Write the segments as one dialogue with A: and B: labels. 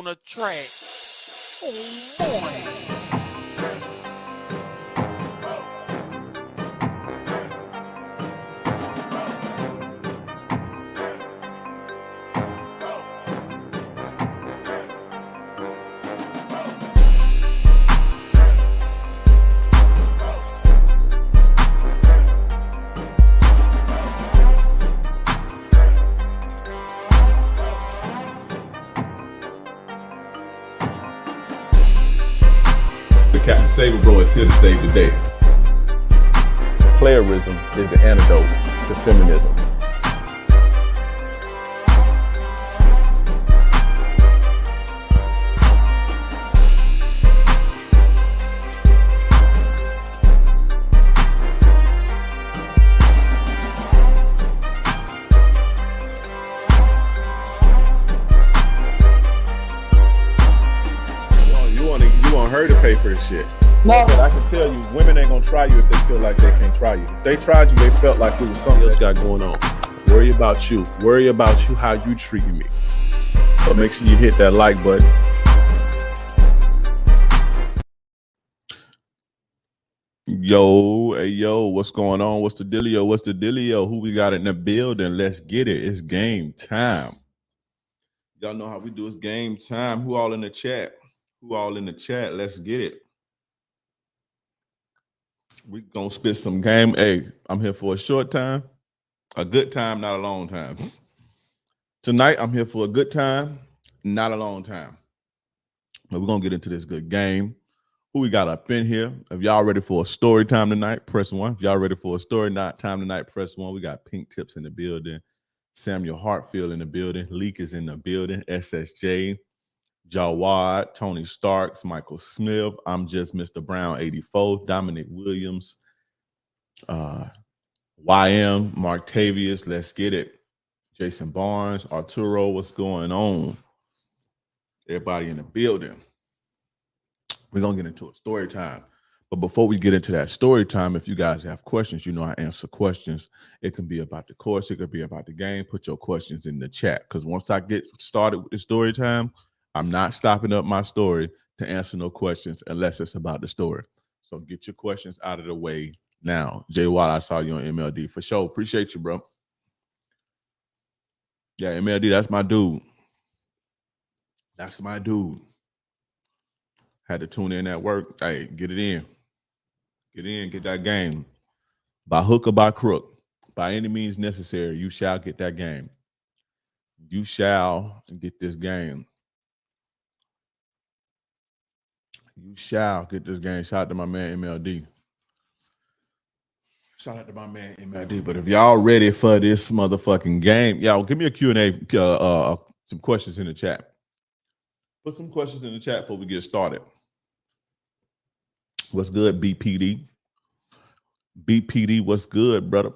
A: the track. Oh boy.
B: Captain Saber Bro is here to save the day. Playerism is the antidote to feminism. Her to pay for this shit. No, but I can tell you, women ain't gonna try you if they feel like they can't try you. If they tried you, they felt like it was something else got going on. Worry about you. Worry about you, how you treating me. But make sure you hit that like button. Yo, hey, yo, what's going on? What's the dealio? What's the dealio? Who we got in the building? Let's get it. It's game time. Y'all know how we do. It's game time. Who all in the chat? Who all in the chat? Let's get it. We gonna spit some game. Hey, I'm here for a short time, a good time, not a long time. Tonight, I'm here for a good time, not a long time. But we're gonna get into this good game. Who we got up in here? If y'all ready for a story time tonight, press 1. If y'all ready for a story time tonight, press 1. We got Pink Tips in the building, Samuel Hartfield in the building, Leak is in the building, SSJ. Jawad, Tony Starks, Michael Smith, I'm just Mr. Brown 84, Dominic Williams, YM, Martavius, let's get it. Jason Barnes, Arturo, what's going on? Everybody in the building. We're going to get into a story time. But before we get into that story time, if you guys have questions, you know I answer questions. It can be about the course. It could be about the game. Put your questions in the chat. Because once I get started with the story time, I'm not stopping up my story to answer no questions unless it's about the story. So get your questions out of the way now. Jay Watt, I saw you on MLD. For sure. Appreciate you, bro. Yeah, MLD, that's my dude. That's my dude. Had to tune in at work. Hey, get it in. Get in, get that game. By hook or by crook, by any means necessary, you shall get that game. You shall get this game. You shall get this game. Shout out to my man MLD. Shout out to my man MLD. But if y'all ready for this motherfucking game, y'all give me a Q&A, some questions in the chat. Put some questions in the chat before we get started. What's good, BPD? BPD, what's good, brother?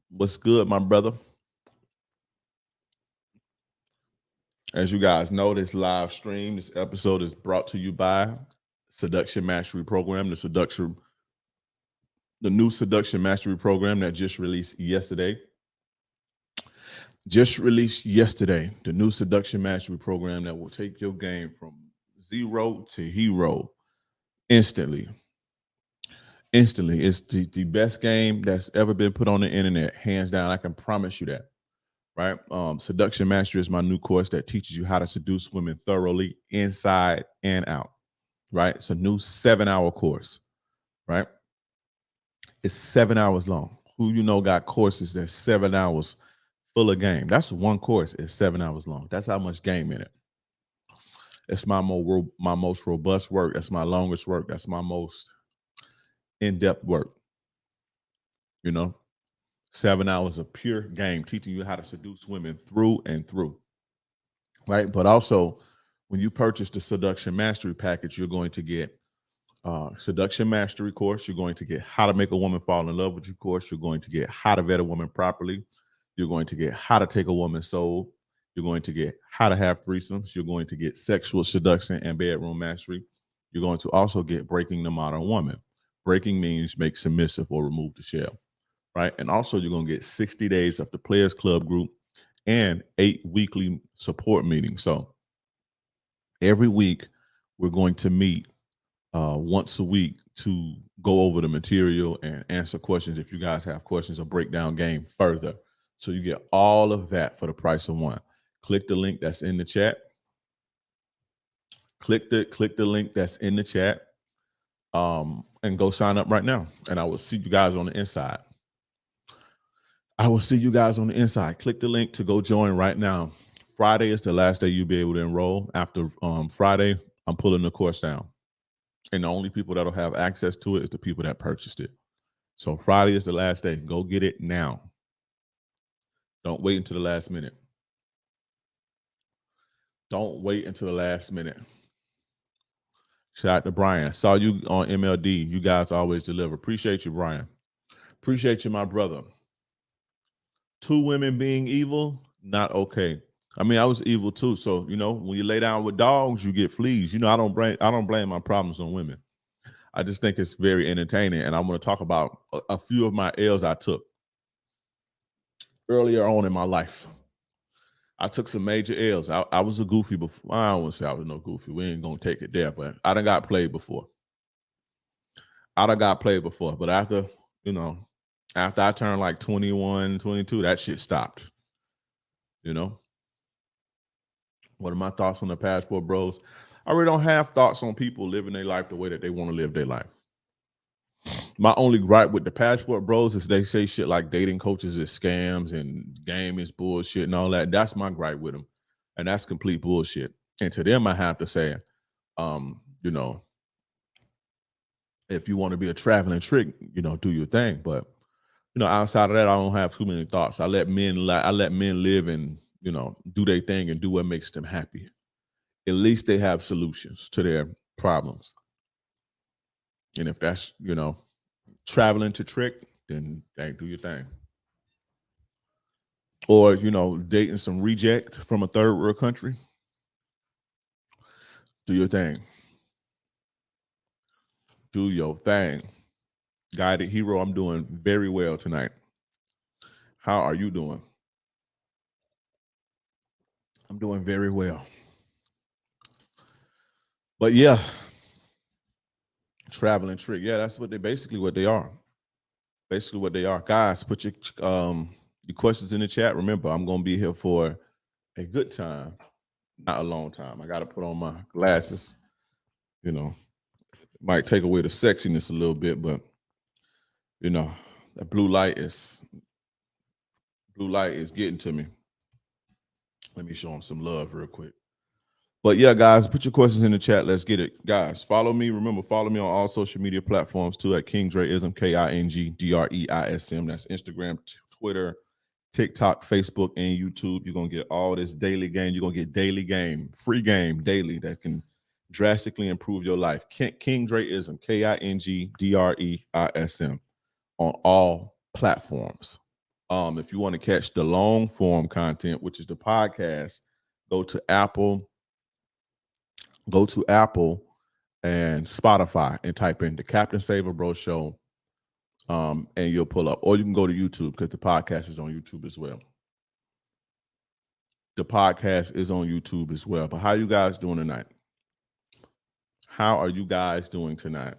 B: What's good, my brother? As you guys know, this live stream, this episode is brought to you by Seduction Mastery Program, the new Seduction Mastery Program that just released yesterday. The new Seduction Mastery Program that will take your game from 0 to hero instantly. It's the best game that's ever been put on the internet, hands down. I can promise you that. Right? Seduction Mastery is my new course that teaches you how to seduce women thoroughly inside and out. Right? It's a new 7-hour course. Right? It's 7 hours long. Who you know got courses that's 7 hours full of game? That's one course. It's 7 hours long. That's how much game in it. It's my most robust work. That's my longest work. That's my most in-depth work. You know? 7 hours of pure game, teaching you how to seduce women through and through, right? But also, when you purchase the Seduction Mastery package, you're going to get Seduction Mastery course. You're going to get how to make a woman fall in love with you course. You're going to get how to vet a woman properly. You're going to get how to take a woman's soul. You're going to get how to have threesomes. You're going to get sexual seduction and bedroom mastery. You're going to also get breaking the modern woman. Breaking means make submissive or remove the shell. Right. And also you're going to get 60 days of the Players Club group and 8 weekly support meetings. So Every week, we're going to meet once a week to go over the material and answer questions if you guys have questions or break down game further. So you get all of that for the price of one. Click the link that's in the chat. Click the link that's in the chat, and go sign up right now. And I will see you guys on the inside. I will see you guys on the inside. Click the link to go join right now. Friday is the last day you'll be able to enroll. After Friday, I'm pulling the course down. And the only people that'll have access to it is the people that purchased it. So Friday is the last day. Go get it now. Don't wait until the last minute. Don't wait until the last minute. Shout out to Brian. Saw you on MLD. You guys always deliver. Appreciate you, Brian. Appreciate you, my brother. Two women being evil, not okay. I mean, I was evil too. So, when you lay down with dogs, you get fleas. I don't blame my problems on women. I just think it's very entertaining. And I'm going to talk about a few of my L's I took earlier on in my life. I took some major L's. I was a goofy before. I don't want to say I was no goofy. We ain't going to take it there, but I done got played before. But after I turned like 21, 22, that shit stopped. What are my thoughts on the Passport Bros? I really don't have thoughts on people living their life the way that they want to live their life. My only gripe with the Passport Bros is they say shit like dating coaches is scams and game is bullshit and all that. That's my gripe with them. And that's complete bullshit. And to them, I have to say, if you want to be a traveling trick, do your thing. But, outside of that, I don't have too many thoughts. I let men live and, do their thing and do what makes them happy. At least they have solutions to their problems. And if that's, traveling to trick, then do your thing. Or, dating some reject from a third world country, do your thing. Do your thing. Guided Hero, I'm doing very well tonight. How are you doing? I'm doing very well. But yeah, traveling trick. Yeah, that's what they are. Basically what they are. Guys, put your questions in the chat. Remember, I'm going to be here for a good time, not a long time. I got to put on my glasses. It might take away the sexiness a little bit, but that blue light is getting to me. Let me show them some love real quick. But yeah, guys, put your questions in the chat. Let's get it. Guys, follow me. Remember, follow me on all social media platforms too at Kingdreism, KINGDREISM. That's Instagram, Twitter, TikTok, Facebook, and YouTube. You're going to get all this daily game. You're going to get daily game, free game daily that can drastically improve your life. Kingdreism, KINGDREISM on all platforms. If you want to catch the long form content, which is the podcast, go to Apple and Spotify and type in the Captain Saver Bro Show, and you'll pull up. Or you can go to YouTube because the podcast is on YouTube as well. But how you guys doing tonight? How are you guys doing tonight?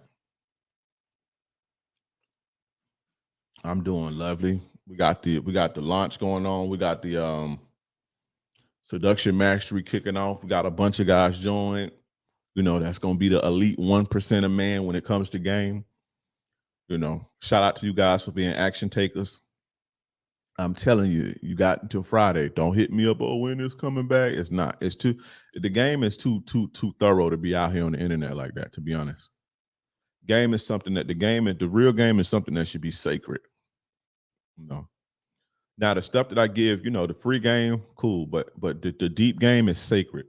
B: I'm doing lovely. We got the launch going on. We got the Seduction Mastery kicking off. We got a bunch of guys join. That's going to be the elite 1% of man when it comes to game. Shout out to you guys for being action takers. I'm telling you, you got until Friday. Don't hit me up. Oh, when it's coming back? It's not. The game is too thorough to be out here on the internet like that, to be honest. The real game is something that should be sacred. Now the stuff that I give, the free game, cool, but the deep game is sacred.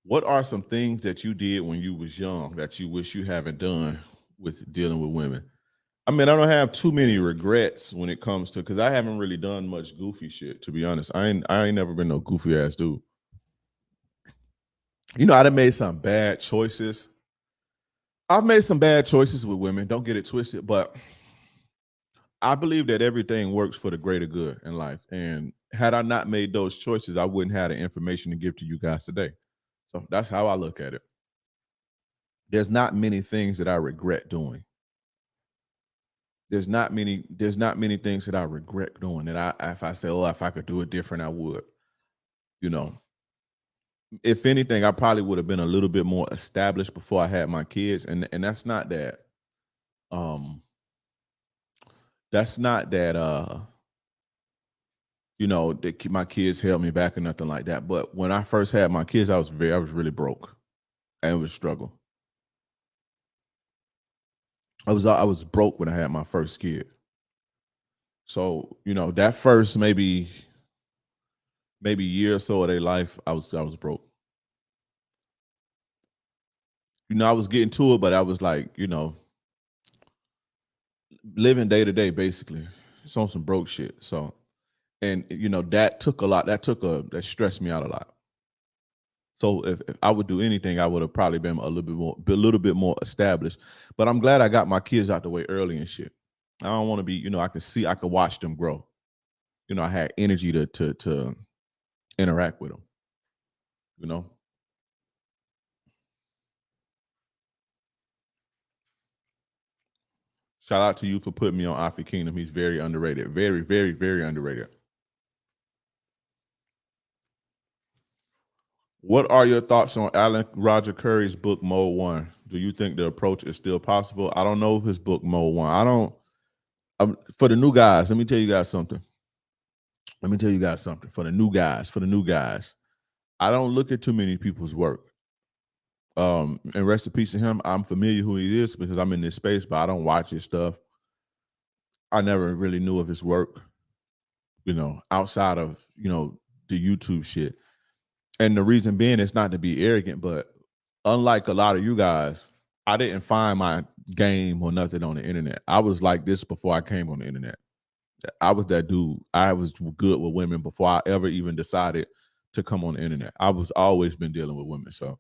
B: What are some things that you did when you was young that you wish you haven't done with dealing with women? I mean, I don't have too many regrets when it comes to, because I haven't really done much goofy shit, to be honest. I ain't never been no goofy ass dude. I done made some bad choices. I've made some bad choices with women. Don't get it twisted, but I believe that everything works for the greater good in life. And Had I not made those choices, I wouldn't have the information to give to you guys today. So that's how I look at it. There's not many things that I regret doing. There's not many things that I regret doing that if I say, oh, if I could do it different, I would. You know, if anything, I probably would have been a little bit more established before I had my kids. And um that's not that my kids held me back or nothing like that. But when I first had my kids, I was really broke and it was a struggle. I was broke when I had my first kid. So, that first maybe year or so of their life, I was broke. I was getting to it, but I was like, living day to day basically. It's on some broke shit. So, and that took a lot. That stressed me out a lot. So if I would do anything, I would have probably been a little bit more established. But I'm glad I got my kids out the way early and shit. I don't want to be, I could watch them grow. I had energy to interact with them. You know, shout out to you for putting me on Alfie Kingdom. He's very underrated. Very, very, very underrated. What are your thoughts on Alan Roger Curry's book Mode One? Do you think the approach is still possible? I don't know his book Mode One. I don't. For the new guys, let me tell you guys something. For the new guys, I don't look at too many people's work. And rest in peace to him. I'm familiar who he is because I'm in this space, but I don't watch his stuff. I never really knew of his work, outside of the YouTube shit. And the reason being, it's not to be arrogant, but unlike a lot of you guys, I didn't find my game or nothing on the internet. I was like this before I came on the internet. I was that dude. I was good with women before I ever even decided to come on the internet. I was always been dealing with women. So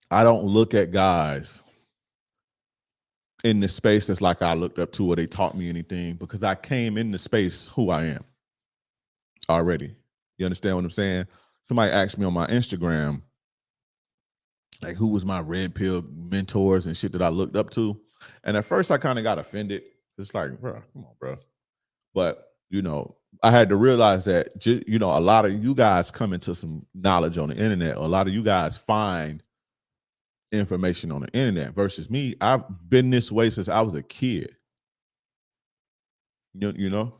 B: I don't look at guys in the space that's like I looked up to or they taught me anything because I came in the space who I am already. You understand what I'm saying? Somebody asked me on my Instagram, like who was my red pill mentors and shit that I looked up to. And at first I kind of got offended. It's like, bro, come on, bro. But I had to realize that a lot of you guys come into some knowledge on the internet. A lot of you guys find information on the internet versus me. I've been this way since I was a kid. You know,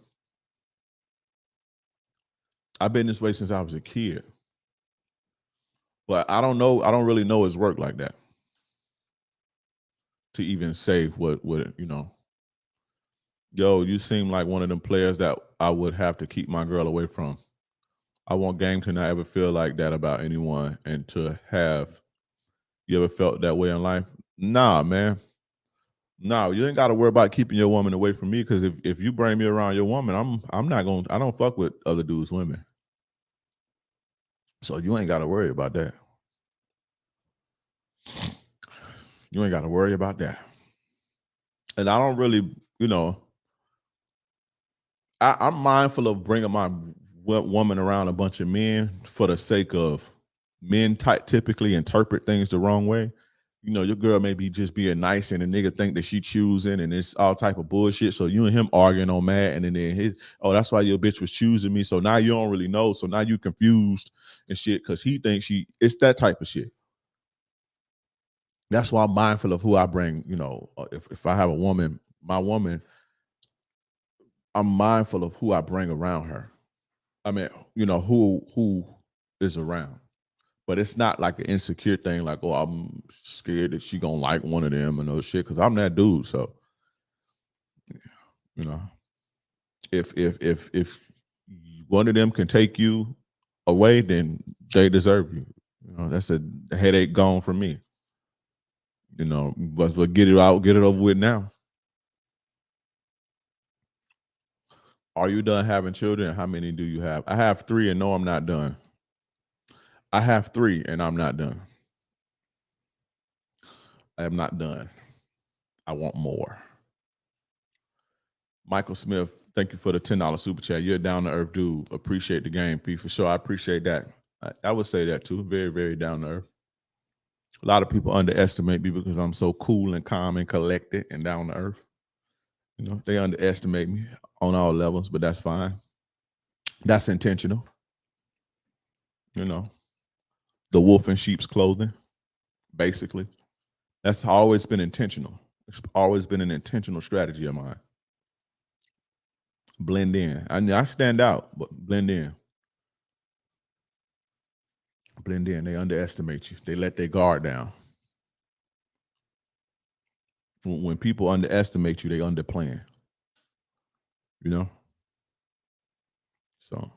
B: I've been this way since I was a kid. But I don't know. I don't really know his work like that to even say what Yo, you seem like one of them players that I would have to keep my girl away from. I want game to not ever feel like that about anyone and to have you ever felt that way in life? Nah, man. No, you ain't got to worry about keeping your woman away from me because if you bring me around your woman, I'm not going. I don't fuck with other dudes' women, so you ain't got to worry about that. You ain't got to worry about that. And I don't really, I'm mindful of bringing my woman around a bunch of men for the sake of men typically interpret things the wrong way. Your girl may be just being nice and a nigga think that she choosing and it's all type of bullshit. So you and him arguing on mad and then that's why your bitch was choosing me. So now you don't really know. So now you confused and shit because he thinks it's that type of shit. That's why I'm mindful of who I bring. If I have a woman, my woman, I'm mindful of who I bring around her. I mean, who is around. But it's not like an insecure thing, like, oh, I'm scared that she gonna like one of them and those shit, because I'm that dude. So, you know, if one of them can take you away, then they deserve you. That's a headache gone from me. But get it out, get it over with now. Are you done having children? How many do you have? I have 3, and no, I'm not done. I have 3, and I'm not done. I am not done. I want more. Michael Smith, thank you for the $10 super chat. You're a down to earth dude. Appreciate the game, P, for sure. I appreciate that. I would say that too. Very, very down to earth. A lot of people underestimate me because I'm so cool and calm and collected and down to earth. You know, they underestimate me on all levels, but that's fine. That's intentional. You know, the wolf in sheep's clothing, basically. That's always been intentional. It's always been an intentional strategy of mine. Blend in. I stand out, but blend in. Blend in. They underestimate you. They let their guard down. When people underestimate you, they underplan. You know? So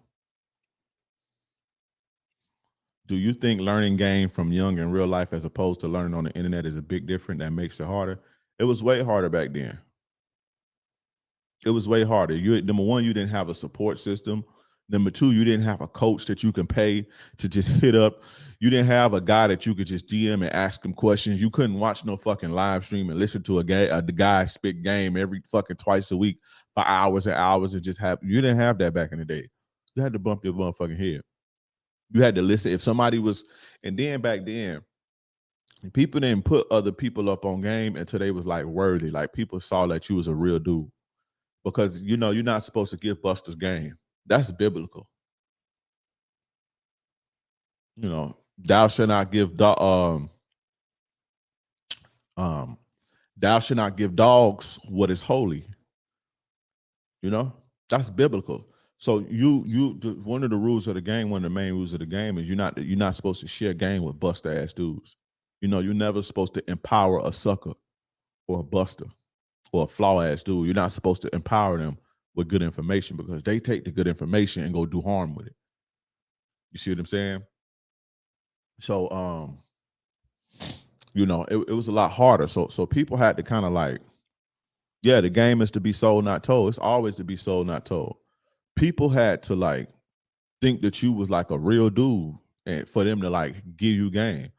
B: do you think learning game from young in real life as opposed to learning on the internet is a big difference that makes it harder? It was way harder back then. It was way harder. You number one, you didn't have a support system. Number two, you didn't have a coach that you can pay to just hit up. You didn't have a guy that you could just DM and ask him questions. You couldn't watch no fucking live stream and listen to the guy spit game every fucking twice a week for hours and hours and just have. You didn't have that back in the day. You had to bump your motherfucking head. You had to listen. If somebody was, and then back then, people didn't put other people up on game until they was like worthy. Like people saw that you was a real dude. Because you know you're not supposed to give busters game. That's biblical. You know, thou shalt not give thou shalt not give dogs what is holy. You know, that's biblical. So one of the rules of the game, one of the main rules of the game is you're not supposed to share game with buster ass dudes. You know, you're never supposed to empower a sucker or a buster or a flaw ass dude. You're not supposed to empower them with good information because they take the good information and go do harm with it. You see what I'm saying? So you know, it was a lot harder. So people had to kind of like, yeah, the game is to be sold, not told. It's always to be sold, not told. People had to like think that you was like a real dude and for them to like give you game.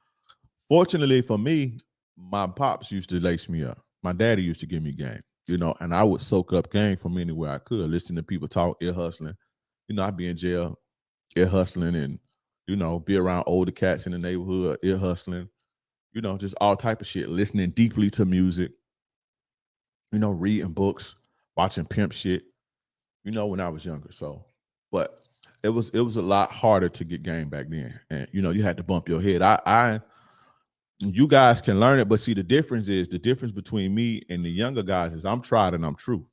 B: Fortunately for me, my pops used to lace me up. My daddy used to give me game, you know, and I would soak up game from anywhere I could, listen to people talk, ear hustling. You know, I'd be in jail, ear hustling, and, you know, be around older cats in the neighborhood, ear hustling, you know, just all type of shit, listening deeply to music, you know, reading books, watching pimp shit, you know, when I was younger. So, but it was a lot harder to get game back then. And, you know, you had to bump your head. You guys can learn it, but see, the difference between me and the younger guys is I'm tried and I'm true.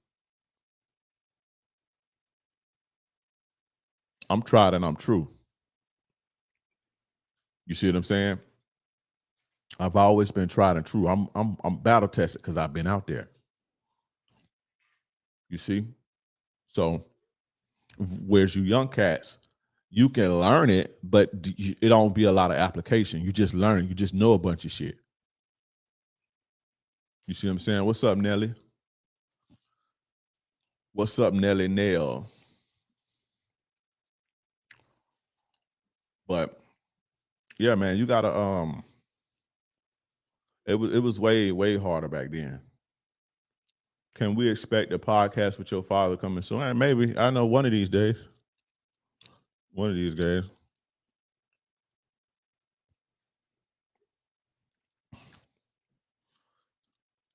B: I'm tried and I'm true. You see what I'm saying? I've always been tried and true. I'm battle tested because I've been out there. You see? So whereas you young cats, you can learn it, but it don't be a lot of application. You just learn. You just know a bunch of shit. You see what I'm saying? What's up, Nelly? What's up, Nelly Nell? But yeah, man, you gotta it was way harder back then. Can we expect a podcast with your father coming soon? Maybe. I know one of these days. One of these days.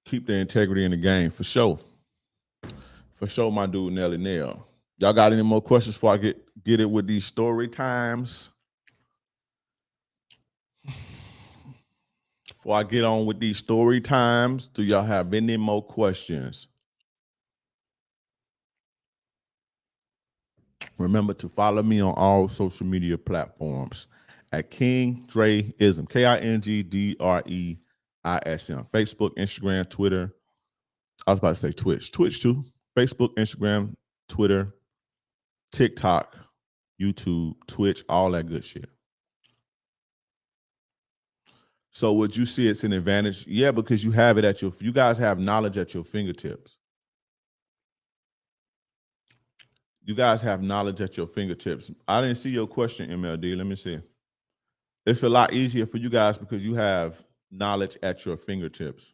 B: Keep the integrity in the game for sure. For sure, my dude Nelly Nell. Y'all got any more questions before I get it with these story times? Before I get on with these story times, do y'all have any more questions? Remember to follow me on all social media platforms at King Dreism, KINGDREISM. Facebook, Instagram, Twitter. I was about to say Twitch. Twitch too. Facebook, Instagram, Twitter, TikTok, YouTube, Twitch, all that good shit. So would you see it's an advantage? Yeah, because you have it at you guys have knowledge at your fingertips. You guys have knowledge at your fingertips. I didn't see your question, MLD. Let me see. It's a lot easier for you guys because you have knowledge at your fingertips.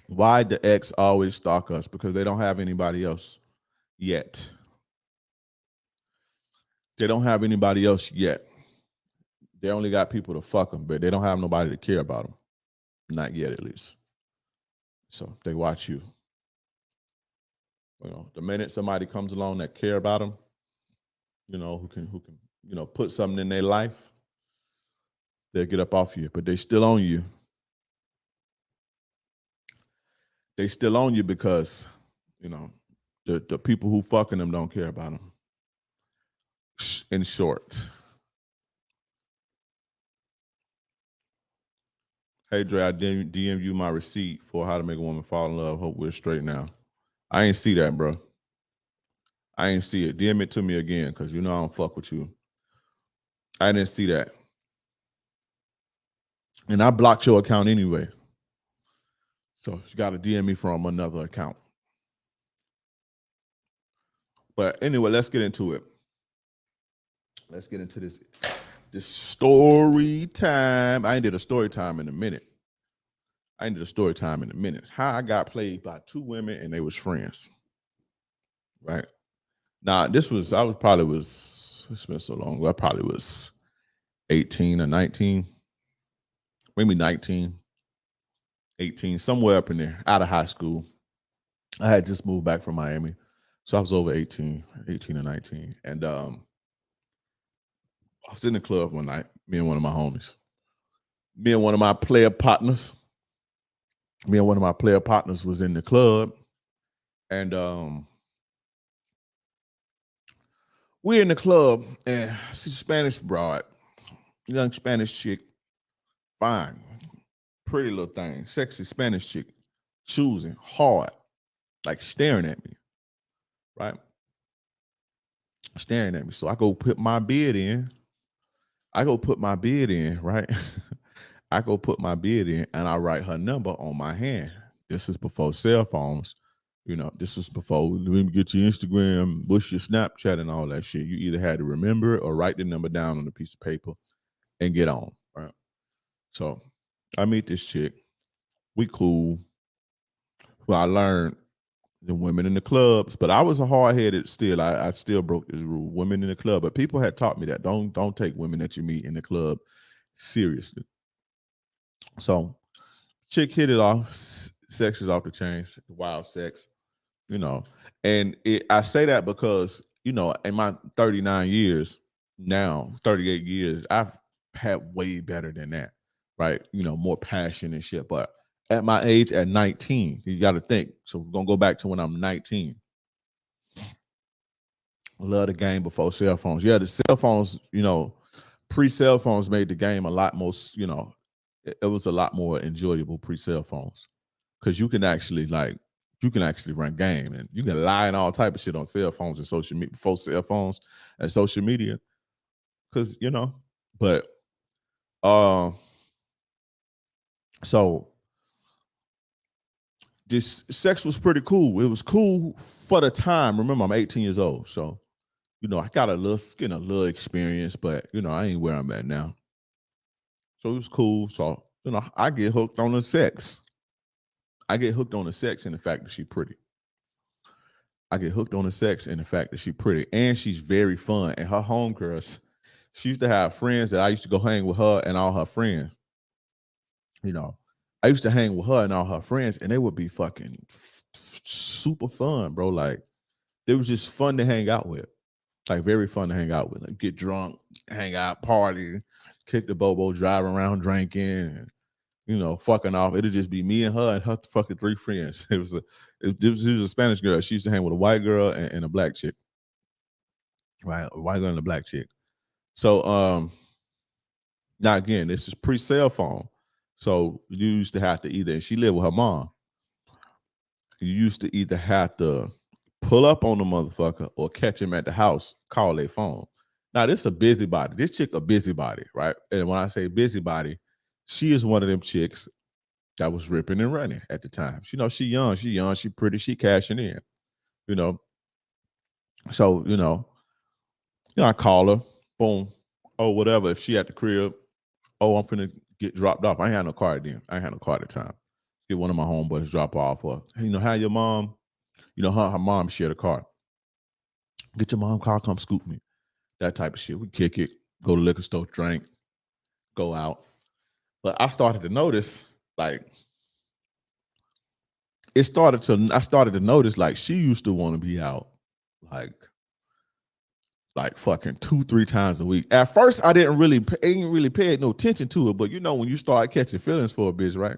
B: Why the ex always stalk us? Because they don't have anybody else yet. They don't have anybody else yet. They only got people to fuck them, but they don't have nobody to care about them. Not yet, at least. So they watch you. You know, the minute somebody comes along that care about them, you know, who can, you know, put something in their life, they'll get up off you. But they still on you. They still on you because, you know, the people who fucking them don't care about them. In short. Hey Dre, I DM you my receipt for how to make a woman fall in love. Hope we're straight now. I ain't see that, bro. I ain't see it. DM it to me again, because you know I don't fuck with you. I didn't see that. And I blocked your account anyway. So you got to DM me from another account. But anyway, let's get into it. Let's get into this story time. I ain't did a story time in a minute. How I got played by two women and they was friends. Right. Now, it's been so long ago. I probably was 18 or 19, maybe 19, 18, somewhere up in there, out of high school. I had just moved back from Miami. So I was over 18 or 19. And I was in the club one night, me and one of my homies. Me and one of my player partners was in the club. And we're in the club, and she's a Spanish broad, young Spanish chick, fine, pretty little thing, sexy Spanish chick, choosing hard, like staring at me, right? Staring at me. So I go put my bid in, right? I go put my bid in, and I write her number on my hand. This is before cell phones. You know, this is before, let me get your Instagram, push your Snapchat and all that shit. You either had to remember it or write the number down on a piece of paper and get on, right? So I meet this chick. We cool. Well, I learned the women in the clubs, but I was a hard-headed still. I still broke this rule. Women in the club, but people had taught me that don't take women that you meet in the club seriously. So chick hit it off. Sex is off the chains, wild sex, you know. And I say that because, you know, in my 39 years now, 38 years, I've had way better than that, right? You know, more passion and shit. But at my age, at 19, you got to think. So we're going to go back to when I'm 19. Love the game before cell phones. Yeah, the cell phones, you know, pre-cell phones made the game a lot more, you know, it was a lot more enjoyable pre-cell phones. Because you can actually run game, and you can lie and all type of shit on cell phones and social media, before cell phones and social media. Because, you know, but so this sex was pretty cool. It was cool for the time. Remember, I'm 18 years old. So, you know, I got a little experience, but, you know, I ain't where I'm at now. So it was cool. So, you know, I get hooked on the sex. And the fact that she's pretty. And she's very fun. And her homegirls, she used to have friends that I used to go hang with her and all her friends. You know, I used to hang with her and all her friends, and they would be fucking super fun, bro. Like, it was just fun to hang out with. Like, very fun to hang out with. Like, get drunk, hang out, party, kick the bobo, drive around drinking, and, you know, fucking off. It'd just be me and her fucking three friends. It was a Spanish girl. She used to hang with a white girl and a black chick. Right, a white girl and a black chick. So now again, this is pre-cell phone. So you used to have to either, and she lived with her mom. You used to either have to pull up on the motherfucker or catch him at the house, call their phone. Now, this is a busybody. This chick a busybody, right? And when I say busybody, she is one of them chicks that was ripping and running at the time. You know, she young, she pretty, she cashing in, you know. So, you know, I call her, boom, oh, whatever. If she at the crib, oh, I'm finna get dropped off. I ain't had no car then. I ain't had no car at the time. get one of my homeboys to drop her off. Or, how your mom, her mom shared a car. Get your mom car, come scoop me. That type of shit. We kick it, go to liquor store, drink, go out. But I started to notice, like, I started to notice, like, she used to want to be out, like fucking 2-3 times a week. At first, I didn't really pay no attention to it. But when you start catching feelings for a bitch, right?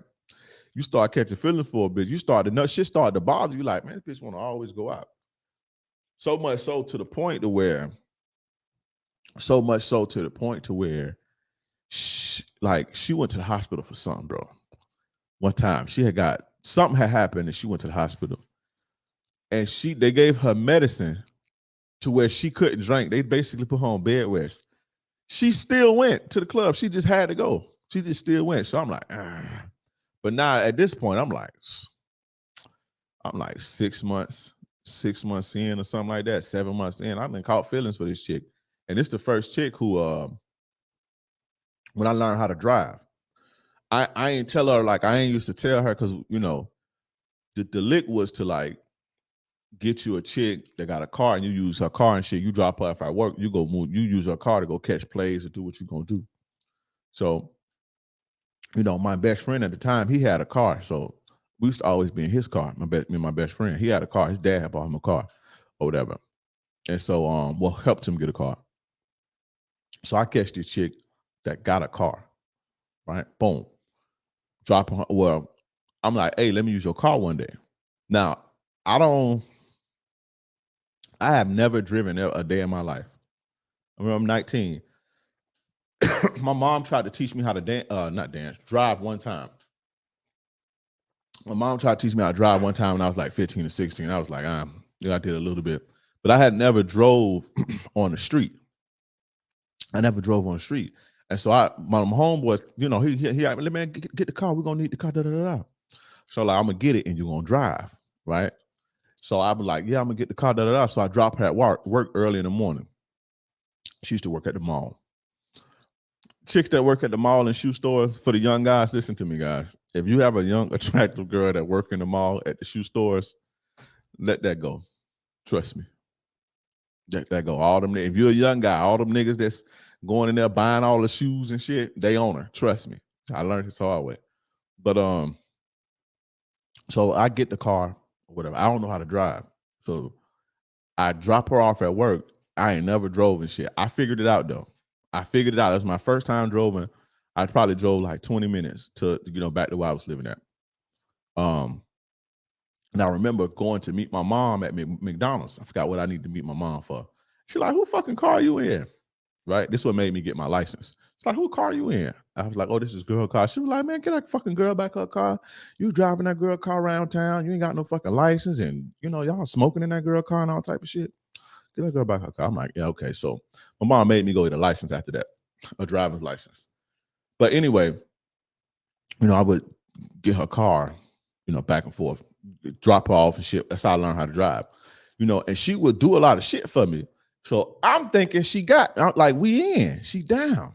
B: You start catching feelings for a bitch. You start to shit started to bother you. Like, man, this bitch want to always go out. So much so to the point to where she went to the hospital for something, bro. One time something had happened and she went to the hospital. And they gave her medicine to where she couldn't drink. They basically put her on bed rest. She still went to the club. She just had to go. She just still went. So I'm like, ah. But now at this point, I'm like 6 months in or something like that, 7 months in. I've been caught feelings for this chick. And it's the first chick who, when I learned how to drive, I ain't tell her, like, I ain't used to tell her because, the lick was to, like, get you a chick that got a car and you use her car and shit. You drop her off at work, you go move, you use her car to go catch plays or do what you gonna do. So, my best friend at the time, he had a car. So we used to always be in his car. Me and my best friend, he had a car. His dad had bought him a car or whatever. And so, helped him get a car. So I catch this chick that got a car, right? Boom. Dropping her. Well, I'm like, hey, let me use your car one day. Now, I have never driven a day in my life. I mean, I'm 19. My mom tried to teach me how to drive one time. My mom tried to teach me how to drive one time when I was like 15 or 16. I was like, I did a little bit. But I had never drove on the street. I never drove on the street. And so my homeboy, he let me get the car. We're going to need the car, da-da-da-da. So like, I'm going to get it and you're going to drive, right? So I was like, yeah, I'm going to get the car, da-da-da. So I dropped her at work early in the morning. She used to work at the mall. Chicks that work at the mall and shoe stores, for the young guys, listen to me, guys. If you have a young, attractive girl that work in the mall at the shoe stores, let that go. Trust me. Let that go. All them, if you're a young guy, all them niggas that's going in there buying all the shoes and shit, they own her. Trust me. I learned this hard way. But so I get the car or whatever. I don't know how to drive. So I drop her off at work. I ain't never drove and shit. I figured it out though. That was my first time driving. I probably drove like 20 minutes to back to where I was living at. And I remember going to meet my mom at McDonald's. I forgot what I need to meet my mom for. She's like, who fucking car are you in? Right? This is what made me get my license. It's like, who car are you in? I was like, oh, this is girl car. She was like, man, get that fucking girl back her car. You driving that girl car around town. You ain't got no fucking license. And, y'all smoking in that girl car and all type of shit. Get that girl back her car. I'm like, yeah, okay. So my mom made me go get a license after that, a driver's license. But anyway, I would get her car, back and forth, drop her off and shit. That's how I learned how to drive, and she would do a lot of shit for me. So I'm thinking she got, like, we in, she down.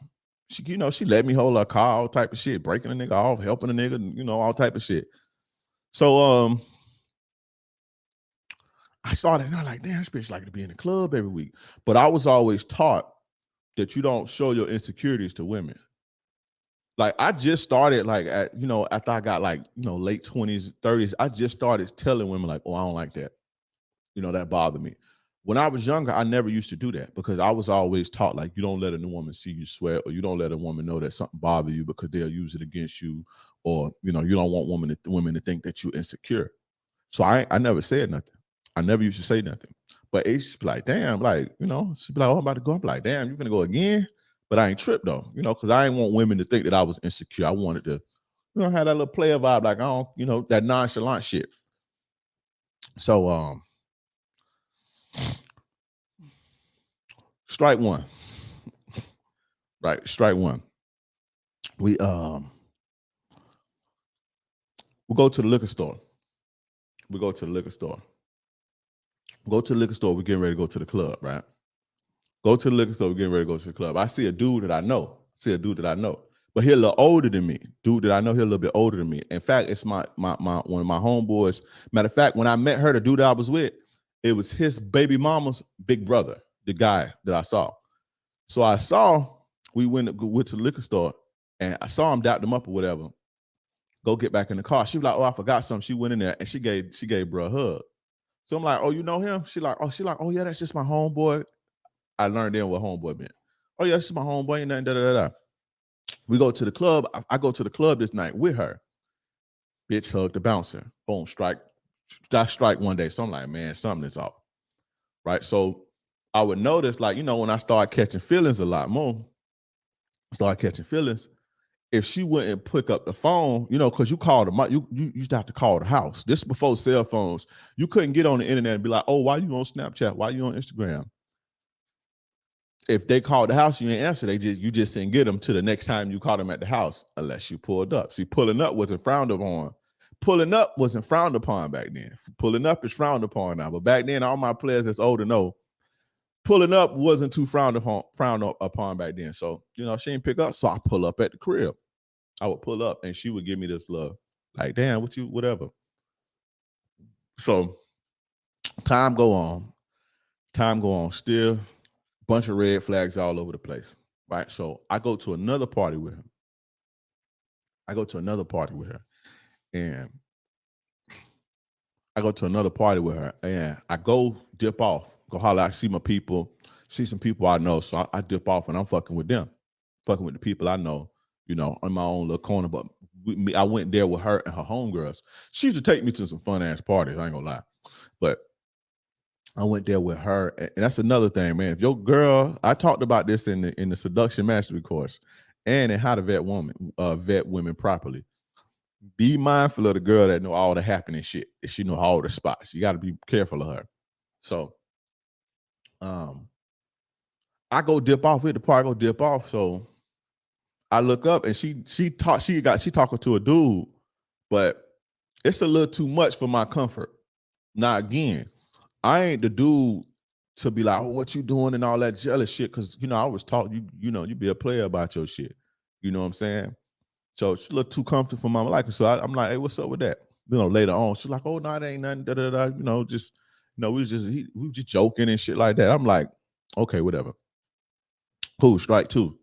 B: She, she let me hold her car, all type of shit, breaking a nigga off, helping a nigga, all type of shit. So, I saw that and I'm like, damn, this bitch like to be in the club every week. But I was always taught that you don't show your insecurities to women. Like, I just started, like, after I got, like, late 20s, 30s, I just started telling women, like, oh, I don't like that. That bothered me. When I was younger, I never used to do that because I was always taught, like, you don't let a new woman see you sweat, or you don't let a woman know that something bothers you because they'll use it against you, or, you don't want women to think that you're insecure. So I never said nothing. I never used to say nothing. But it's like, damn, like, she'd be like, oh, I'm about to go. I'm like, damn, you're going to go again? But I ain't tripped, though, because I ain't want women to think that I was insecure. I wanted to, have that little player vibe, like, I don't, that nonchalant shit. So, strike one. Right, strike one. We we'll go to the liquor store. We go to the liquor store. Go to the liquor store. We're getting ready to go to the club, right? Go to the liquor store. We're getting ready to go to the club. I see a dude that I know. but he a little older than me. Dude that I know he a little bit older than me. In fact, it's my one of my homeboys. Matter of fact, when I met her, the dude that I was with, it was his baby mama's big brother, the guy that I saw. So we went to the liquor store and I saw him, dapped him up or whatever. Go get back in the car. She was like, oh, I forgot something. She went in there and she gave bro a hug. So I'm like, oh, you know him? She like, oh yeah, that's just my homeboy. I learned then what homeboy meant. Oh yeah, that's just my homeboy and da. We go to the club. I go to the club this night with her. Bitch hugged the bouncer. Boom, strike. That strike one day. So I'm like, man, something is off. Right. So I would notice, like, when I start catching feelings a lot more, if she wouldn't pick up the phone, because you called them, you used to have to call the house. This is before cell phones. You couldn't get on the internet and be like, oh, why you on Snapchat? Why you on Instagram? If they called the house, you ain't answer. You just didn't get them to the next time you called them at the house, unless you pulled up. See, pulling up wasn't frowned upon. Pulling up wasn't frowned upon back then. Pulling up is frowned upon now. But back then, all my players that's older know, pulling up wasn't too frowned upon back then. So, she didn't pick up. So I pull up at the crib. I would pull up and she would give me this love. Like, damn, whatever. So time go on. Still bunch of red flags all over the place. Right. So I go to another party with her. And I go dip off, go holler. I see my people, see some people I know. So I dip off and I'm fucking with them, fucking with the people I know, on my own little corner. But I went there with her and her homegirls. She used to take me to some fun ass parties. I ain't gonna lie. But I went there with her. And that's another thing, man. If your girl, I talked about this in the Seduction Mastery course and in how to vet women properly. Be mindful of the girl that know all the happening shit. If she know all the spots, you got to be careful of her. So, I go dip off at the park. So I look up and she talking to a dude, but it's a little too much for my comfort. Now again, I ain't the dude to be like, oh, what you doing and all that jealous shit. Cause I always talk, you be a player about your shit. You know what I'm saying? So she looked too comfortable for my liking. So I'm like, hey, what's up with that? Later on, she's like, oh, no, it ain't nothing. We was just joking and shit like that. I'm like, okay, whatever. Cool, strike two.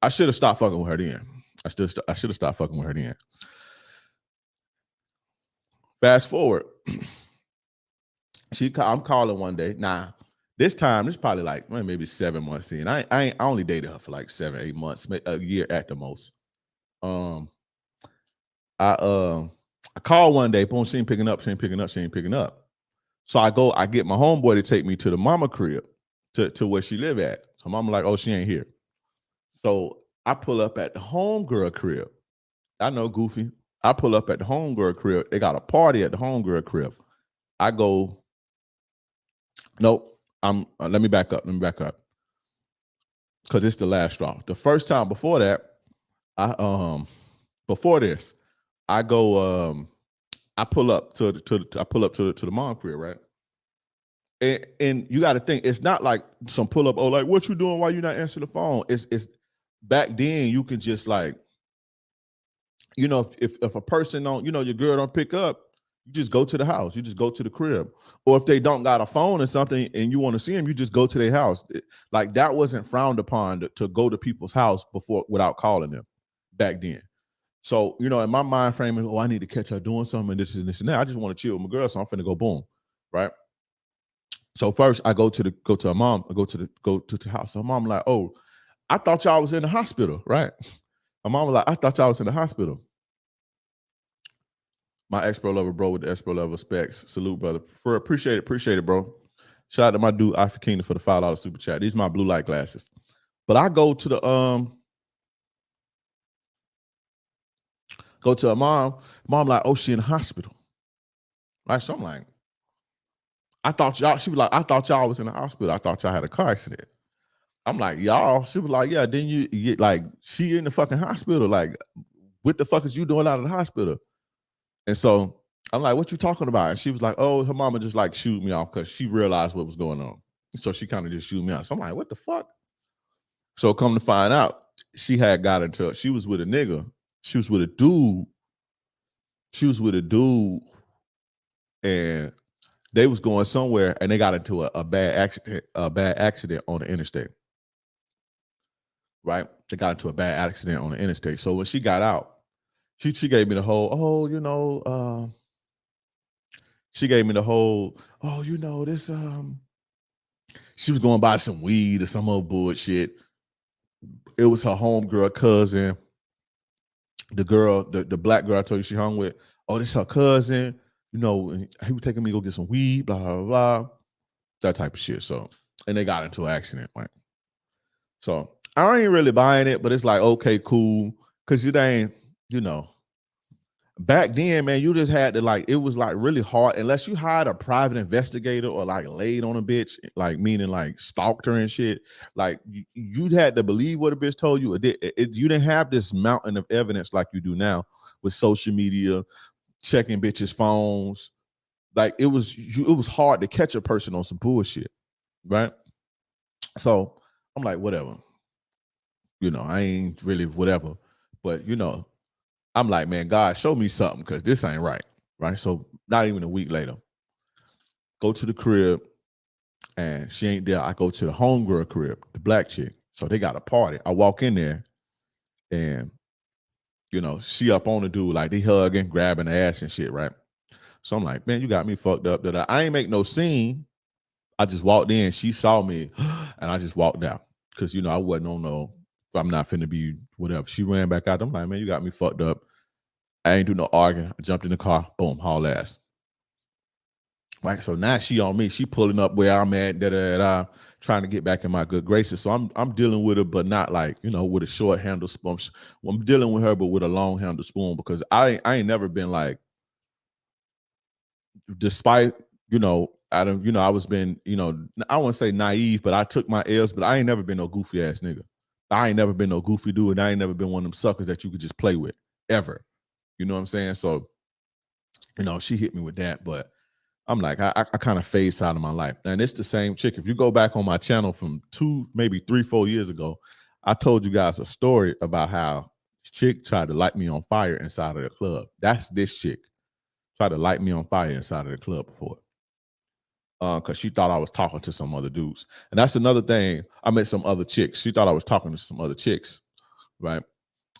B: I should have stopped fucking with her then. I should have stopped fucking with her then. Fast forward. I'm calling one day. Nah, this time, it's probably like maybe 7 months in. I only dated her for like 7-8 months, a year at the most. I called one day, boom, she ain't picking up. So I get my homeboy to take me to the mama crib to where she live at. So mama like, oh, she ain't here. So I pull up at the homegirl crib. I know, goofy. I pull up at the homegirl crib. They got a party at the homegirl crib. I go, nope. Let me back up. Because it's the last straw. The first time before that, before this, I go, I pull up to the mom crib, right? And you got to think, it's not like some pull up. Oh, like what you doing? Why you not answering the phone? It's back then you can just like, if a person don't, your girl don't pick up, you just go to the house. You just go to the crib. Or if they don't got a phone or something and you want to see them, you just go to their house. Like that wasn't frowned upon to go to people's house without calling them back then. So, in my mind frame, oh, I need to catch her doing something and this and this and that. I just want to chill with my girl, so I'm finna go boom, right? So first I go to her mom, I go to the house. Her mom like, oh, I thought y'all was in the hospital, right? My mom was like, I thought y'all was in the hospital. My ex-bro lover, bro, with the ex-bro level specs. Salute, brother. Appreciate it, bro. Shout out to my dude, Alpha Kingdom, for the $5 super chat. These are my blue light glasses. But I go to the her mom. Mom like, oh, she in the hospital. Right? So I'm like, she was like, I thought y'all was in the hospital. I thought y'all had a car accident. I'm like, y'all. She was like, yeah, then you get like, she in the fucking hospital. Like, what the fuck is you doing out of the hospital? And so I'm like, what you talking about? And she was like, oh, her mama just like shoot me off because she realized what was going on. So she kind of just shoot me out. So I'm like, what the fuck? So come to find out, she had got into, she was with a nigga, she was with a dude, she was with a dude, and they was going somewhere, and they got into a bad accident on the interstate. Right? They got into a bad accident on the interstate. So when she got out, she gave me the whole, oh, you know, she gave me the whole, oh, you know, this, she was going to buy some weed or some old bullshit. It was her homegirl cousin, the girl, the black girl I told you she hung with. Oh, this her cousin. You know, and he was taking me to go get some weed, blah, blah, blah, that type of shit. So, and they got into an accident. Like, so I ain't really buying it, but it's like, okay, cool. Cause it ain't, you know, back then, man, you just had to like, it was like really hard unless you hired a private investigator or like laid on a bitch, like meaning like stalked her and shit. Like you'd had to believe what a bitch told you. You didn't have this mountain of evidence like you do now with social media, checking bitches' phones. Like it was hard to catch a person on some bullshit, right? So I'm like, whatever. You know, I ain't really whatever, but you know, I'm like, man, God, show me something because this ain't right. Right. So not even a week later, go to the crib and she ain't there. I go to the homegirl crib, the black chick. So they got a party. I walk in there and, you know, she up on the dude, like they hugging, grabbing the ass and shit. Right. So I'm like, man, you got me fucked up. That I ain't make no scene. I just walked in. She saw me and I just walked out because, you know, I wasn't on no, I'm not finna be whatever. She ran back out. I'm like, man, you got me fucked up. I ain't do no arguing. I jumped in the car, boom, haul ass. Right. So now she on me. She pulling up where I'm at, trying to get back in my good graces. So I'm dealing with her, but not like, you know, with a short handle spoon. I'm dealing with her, but with a long handle spoon because I ain't never been like, despite, you know, I was been, you know, I wouldn't say naive, but I took my L's, but I ain't never been no goofy ass nigga. I ain't never been no goofy dude, and I ain't never been one of them suckers that you could just play with ever. You know what I'm saying? So, you know, she hit me with that, but I'm like, I kind of phased out of my life. And it's the same chick. If you go back on my channel from 3-4 years ago, I told you guys a story about how this chick tried to light me on fire inside of the club. That's this chick. Tried to light me on fire inside of the club before. Because she thought I was talking to some other dudes. And that's another thing. I met some other chicks. She thought I was talking to some other chicks, right?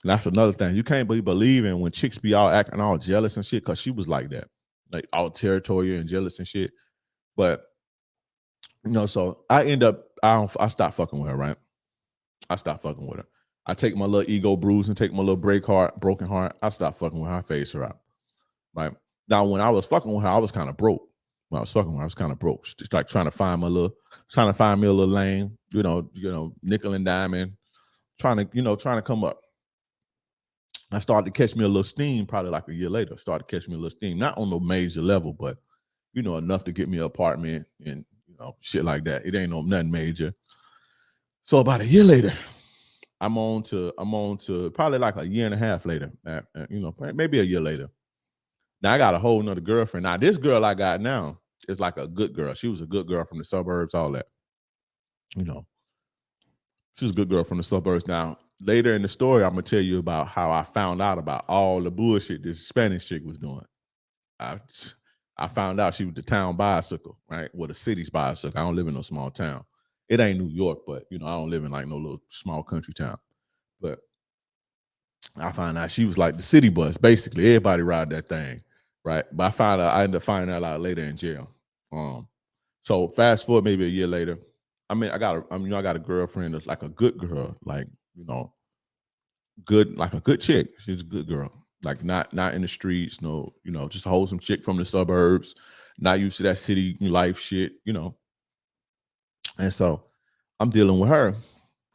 B: And that's another thing. You can't be believing when chicks be all acting all jealous and shit, because she was like that. Like all territorial and jealous and shit. But, you know, so I end up, I stopped fucking with her, right? I stopped fucking with her. I take my little ego bruise and take my little broken heart. I stopped fucking with her. I phased her out, right? Now, when I was fucking with her, I was kind of broke. When I was fucking with her, I was kind of broke. Just like trying to find me a little lane, you know, nickel and diamond, trying to come up. I started to catch me a little steam probably like a year later. Started to catch me a little steam, not on no major level, but, you know, enough to get me an apartment and, you know, shit like that. It ain't no nothing major. So about a year later, I'm on to probably like a year and a half later, you know, maybe a year later. Now I got a whole nother girlfriend. Now this girl I got now is like a good girl. She was a good girl from the suburbs, all that. You know, she's a good girl from the suburbs. Now, later in the story, I'm gonna tell you about how I found out about all the bullshit this Spanish chick was doing. I found out she was the town bicycle, right? Well, the city's bicycle. I don't live in no small town. It ain't New York, but you know, I don't live in like no little small country town. But I found out she was like the city bus. Basically, everybody ride that thing, right? But I ended up finding that out later in jail. So fast forward maybe a year later. I mean, I got a girlfriend that's like a good girl, like, you know, good, like a good chick. She's a good girl, like not in the streets, no, you know, just a wholesome chick from the suburbs, not used to that city life shit, you know. And so I'm dealing with her.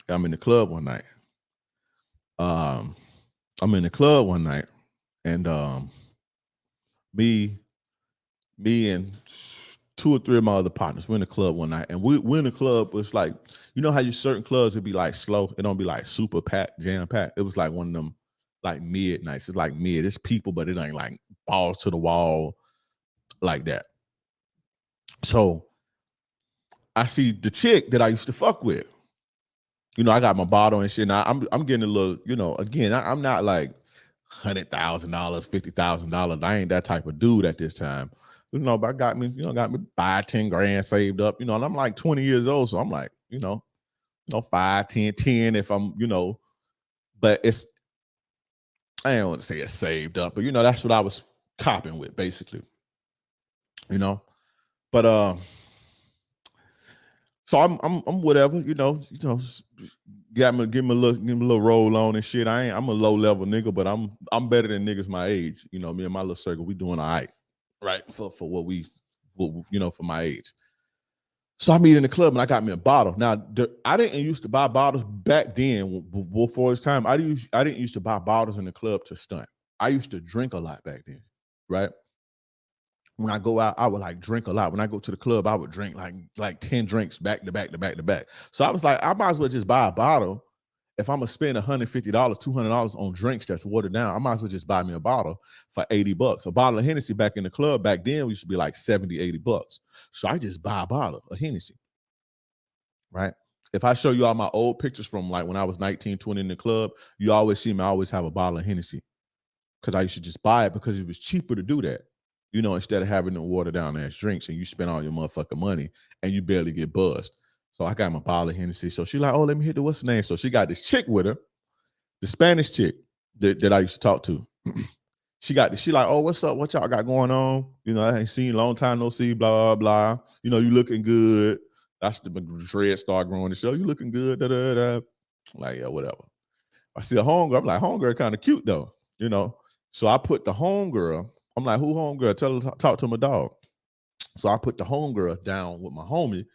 B: I'm in the club one night. I'm in the club one night, and me and 2 or 3 of my other partners, we're in the club one night, and we're in the club. It's like, you know how you certain clubs, it'd be like slow. It don't be like super packed, jam packed. It was like one of them like mid nights. It's like mid. It's people, but it ain't like balls to the wall like that. So I see the chick that I used to fuck with. I got my bottle and shit. Now I'm getting a little, again, I'm not like $100,000, $50,000. I ain't that type of dude at this time. But I got me 5, 10 grand saved up, and I'm like 20 years old. So I'm like, 5, 10, 10 if I'm, but I don't want to say it's saved up, but that's what I was copping with, basically. But so I'm whatever, give me a little roll on and shit. I'm a low level nigga, but I'm better than niggas my age. Me and my little circle, we doing all right, for for my age. So I meet in the club and I got me a bottle. Now I didn't used to buy bottles back then before his time. I didn't used to buy bottles in the club to stunt. I used to drink a lot back then, right? When I go out, I would like drink a lot. When I go to the club, I would drink like 10 drinks back to back to back to back. So I was like, I might as well just buy a bottle. If I'm gonna spend $150, $200 on drinks that's watered down, I might as well just buy me a bottle for $80. A bottle of Hennessy back in the club back then used to be like $70, $80. So I just buy a bottle of Hennessy, right? If I show you all my old pictures from like when I was 19, 20 in the club, you always see me always have a bottle of Hennessy because I used to just buy it because it was cheaper to do that. Instead of having to water down ass drinks and you spend all your motherfucking money and you barely get buzzed. So I got my bottle of Hennessy. So she like, oh, let me hit the what's the name? So she got this chick with her, the Spanish chick that I used to talk to. She like, oh, what's up? What y'all got going on? I ain't seen long time no see, blah, blah, blah. You looking good. That's the dread start growing the show. You looking good, da, da, da. Like, yeah, whatever. I see a homegirl. I'm like, homegirl kind of cute though, So I put the homegirl. I'm like, who homegirl? Tell her talk to my dog. So I put the homegirl down with my homie,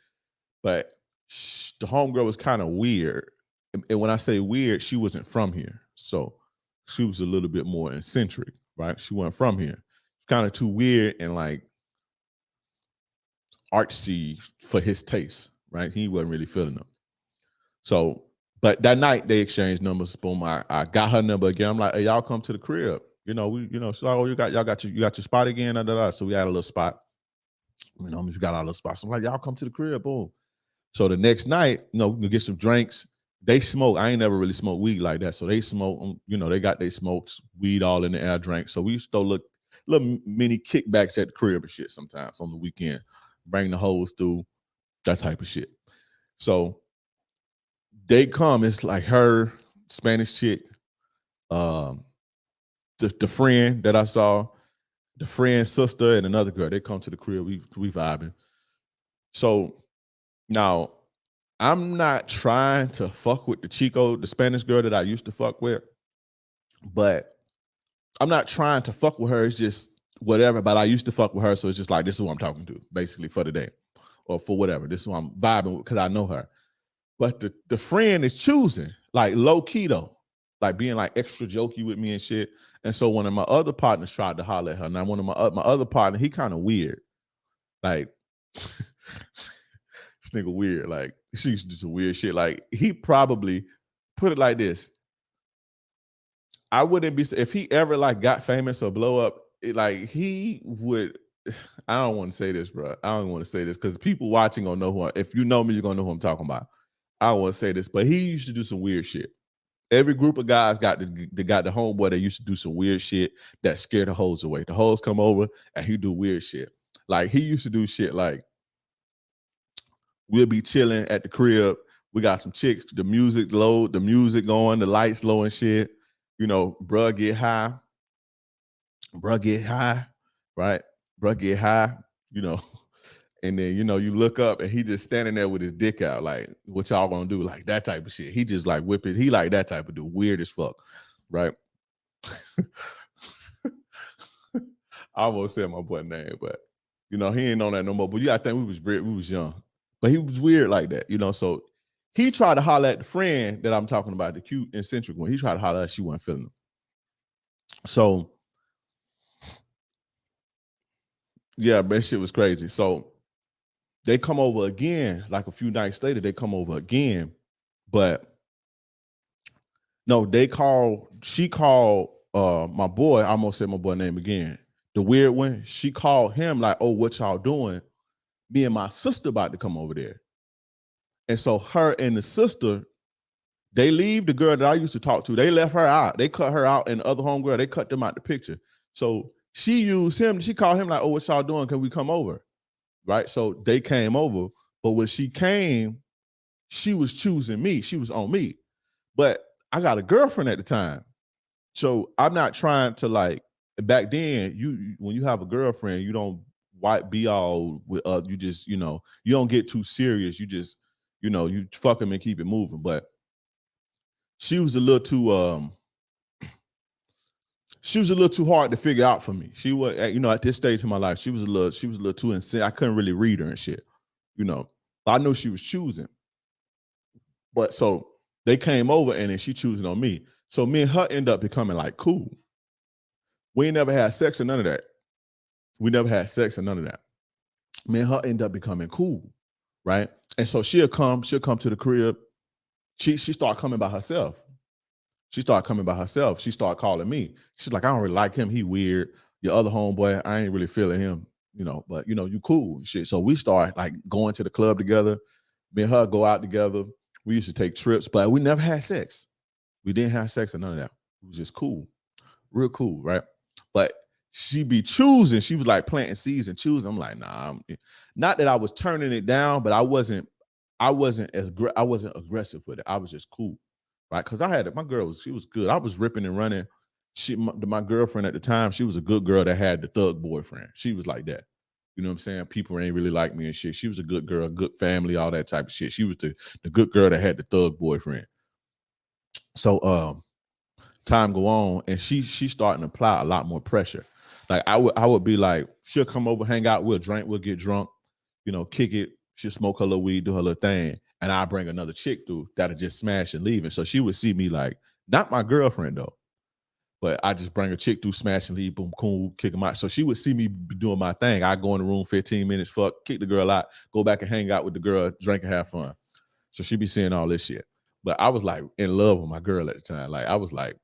B: but the homegirl was kind of weird. And when I say weird, she wasn't from here. So she was a little bit more eccentric, right? She wasn't from here. Kind of too weird and like artsy for his taste, right? He wasn't really feeling them. So, but that night they exchanged numbers. Boom, I got her number again. I'm like, hey, y'all come to the crib. She's like, oh, you got your spot again. Da, da, da. So we had a little spot. We got our little spots. I'm like, y'all come to the crib. Boom. So the next night, we get some drinks. They smoke. I ain't never really smoked weed like that. So they smoke, they got their smokes, weed all in the air, drink. So we used to look little mini kickbacks at the crib and shit sometimes on the weekend. Bring the hoes through, that type of shit. So they come, it's like her, Spanish chick, the friend that I saw, the friend's sister, and another girl. They come to the crib. We vibing. So now I'm not trying to fuck with the Chico, the Spanish girl that I used to fuck with, but I'm not trying to fuck with her. It's just whatever. But I used to fuck with her, so it's just like this is who I'm talking to, basically for the day, or for whatever. This is who I'm vibing with because I know her. But the friend is choosing, like low key though, like being like extra jokey with me and shit. And so one of my other partners tried to holler at her. Now one of my other partner, he kind of weird, like this nigga weird. Like she used to do some weird shit. Like he probably put it like this. I wouldn't be if he ever like got famous or blow up. Like he would. I don't want to say this, bro. I don't want to say this because people watching gonna know if you know me, you're gonna know who I'm talking about. I don't want to say this, but he used to do some weird shit. Every group of guys got the homeboy that used to do some weird shit that scared the hoes away. The hoes come over and he do weird shit. Like he used to do shit like we'll be chilling at the crib. We got some chicks, the music low, the music going, the lights low and shit. Bruh get high. Bruh get high, right? Bruh get high, and then you look up and he just standing there with his dick out, like what y'all gonna do, like that type of shit. He just like whip it. He like that type of dude, weird as fuck, right? I almost said my boy name, but he ain't on that no more. But I think we was young, but he was weird like that, So he tried to holler at the friend that I'm talking about, the cute eccentric one. He tried to holler at, she wasn't feeling him. So yeah, man, shit was crazy. So they come over again, like a few nights later, they come over again. But no, she called my boy, I almost said my boy name again. The weird one, she called him like, oh, what y'all doing? Me and my sister about to come over there. And so her and the sister They leave the girl that I used to talk to. They left her out. They cut her out, and the other homegirl, they cut them out the picture. So she used him. She called him like, "Oh, what y'all doing? Can we come over?" Right. So they came over, but when she came, she was choosing me. She was on me. But I got a girlfriend at the time. So I'm not trying to like back then, you when you have a girlfriend, you don't be all with you just, you don't get too serious. You just, you fuck them and keep it moving. But she was a little too hard to figure out for me. She was, at this stage in my life, she was a little too insane. I couldn't really read her and shit, But I knew she was choosing. But so they came over and then she choosing on me. So me and her end up becoming like cool. We ain't never had sex or none of that. We never had sex or none of that. Me and her end up becoming cool, right? And so she'll come to the crib. She start coming by herself. She started coming by herself. She started calling me. She's like, I don't really like him. He weird. Your other homeboy, I ain't really feeling him, but you cool and shit. So we started like going to the club together. Me and her go out together. We used to take trips, but we never had sex. We didn't have sex or none of that. It was just cool. Real cool, right? But she be choosing. She was like planting seeds and choosing. I'm like, nah. Not that I was turning it down, but I wasn't aggressive with it. I was just cool, right? Because I had my girl she was good. I was ripping and running. My girlfriend at the time, she was a good girl that had the thug boyfriend. She was like that. You know what I'm saying? People ain't really like me and shit. She was a good girl, good family, all that type of shit. She was the good girl that had the thug boyfriend. So time go on and she's starting to apply a lot more pressure. Like I would be like, she'll come over, hang out, we'll drink, we'll get drunk, kick it, she'll smoke her little weed, do her little thing, and I bring another chick through that'll just smash and leave. And so she would see me like, not my girlfriend though, but I just bring a chick through, smash and leave, boom, cool, kick them out. So she would see me doing my thing. I go in the room 15 minutes, fuck, kick the girl out, go back and hang out with the girl, drink and have fun. So she be seeing all this shit. But I was like in love with my girl at the time. Like I was like,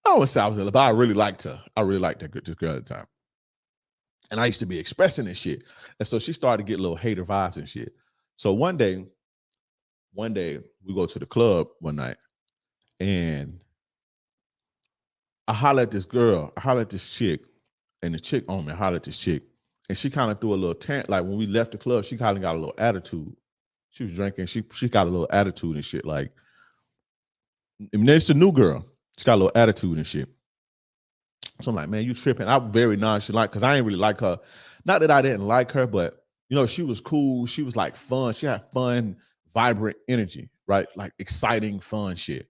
B: I would say I was in love, but I really liked her. I really liked this girl at the time. And I used to be expressing this shit. And so she started to get little hater vibes and shit. So one day we go to the club one night and I holler at this girl, I holler at this chick, and the chick on me, I holler at this chick. And she kind of threw a little like when we left the club, she kind of got a little attitude. She was drinking, she got a little attitude and shit. Like, I mean, it's a new girl. She got a little attitude and shit. So I'm like, man, you tripping. I'm very nonchalant because I ain't really like her. Not that I didn't like her, but she was cool. She was like fun. She had fun, vibrant energy, right? Like exciting, fun shit.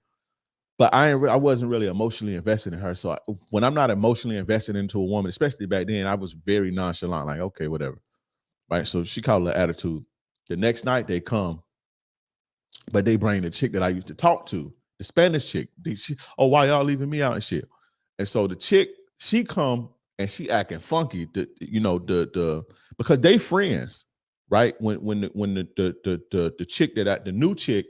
B: But I wasn't really emotionally invested in her. So when I'm not emotionally invested into a woman, especially back then, I was very nonchalant, like, okay, whatever. Right. So she called her attitude. The next night they come, but they bring the chick that I used to talk to, the Spanish chick. Why y'all leaving me out and shit? And so the chick, she come and she acting funky, because they friends, right? When the chick the new chick,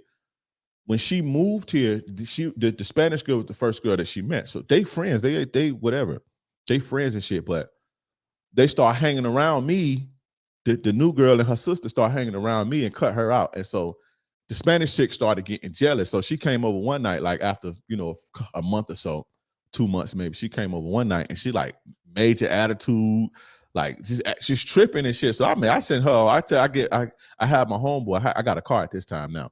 B: when she moved here, the Spanish girl was the first girl that she met. So they friends, they whatever, they friends and shit. But they start hanging around me. The new girl and her sister start hanging around me and cut her out. And so the Spanish chick started getting jealous. So she came over one night, like after a month or so, 2 months maybe. She came over one night and she like major attitude, like she's tripping and shit. So I sent her. I have my homeboy. I got a car at this time now.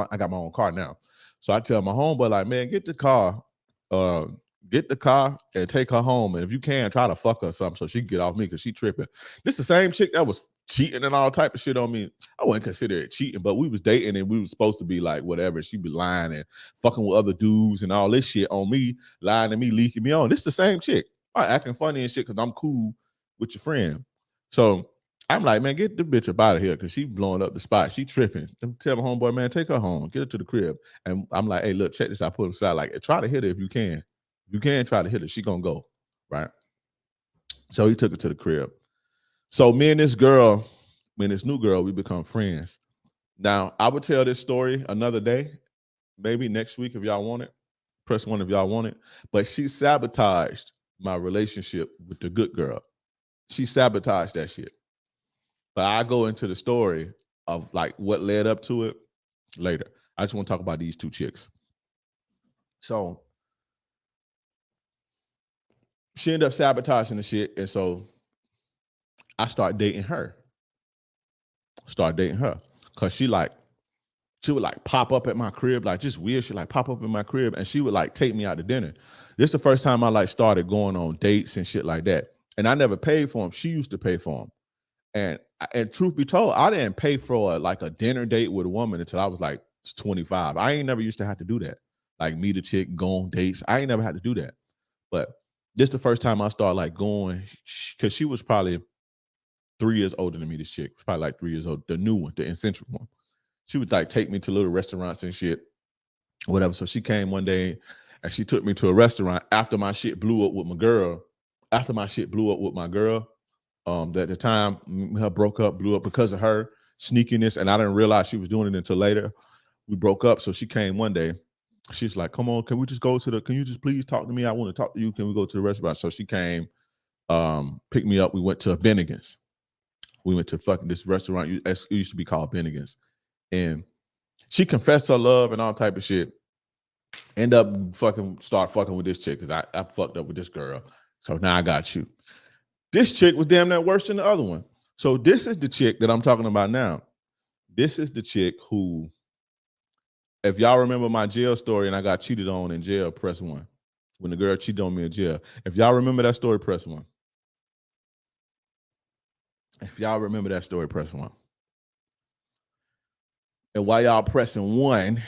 B: I got my own car now. So I tell my homeboy, like, man, get the car and take her home. And if you can, try to fuck her or something so she can get off me because she tripping. This the same chick that was cheating and all type of shit on me. I wouldn't consider it cheating, but we was dating and we was supposed to be like whatever. She be lying and fucking with other dudes and all this shit on me, lying to me, leaking me on. This the same chick. Acting funny and shit because I'm cool with your friend. So I'm like, man, get the bitch up out of here because she blowing up the spot. She tripping. Tell my homeboy, man, take her home, get her to the crib. And I'm like, hey, look, check this out. Put him aside. Like, try to hit her if you can. If you can, try to hit her. She gonna go, right? So he took her to the crib. So me and this new girl, we become friends. Now, I would tell this story another day, maybe next week if y'all want it. Press 1 if y'all want it. But she sabotaged my relationship with the good girl. She sabotaged that shit. But I go into the story of like what led up to it later. I just want to talk about these two chicks. So she ended up sabotaging the shit. And so I started dating her. Cause she would like pop up at my crib, like just weird shit, like pop up in my crib, and she would like take me out to dinner. This is the first time I like started going on dates and shit like that. And I never paid for them. She used to pay for them. And truth be told, I didn't pay for like a dinner date with a woman until I was like 25. I ain't never used to have to do that. Like meet a chick, go on dates. I ain't never had to do that. But this is the first time I started like going, because she was probably 3 years older than me. This chick was probably like 3 years old, the new one, the eccentric one. She would like take me to little restaurants and shit, whatever. So she came one day and she took me to a restaurant after my shit blew up with my girl. At the time, her blew up because of her sneakiness, and I didn't realize she was doing it until later. We broke up, so she came one day. She's like, "Come on, can you just please talk to me? I want to talk to you. Can we go to the restaurant?" So she came, picked me up. We went to Bennigan's. We went to fucking this restaurant. It used to be called Bennigan's. And she confessed her love and all type of shit. End up start fucking with this chick because I fucked up with this girl. So now I got you. This chick was damn near worse than the other one. So this is the chick that I'm talking about now. This is the chick who, if y'all remember my jail story and I got cheated on in jail, press 1. When the girl cheated on me in jail. If y'all remember that story, press 1. If y'all remember that story, press 1. And while y'all pressing 1,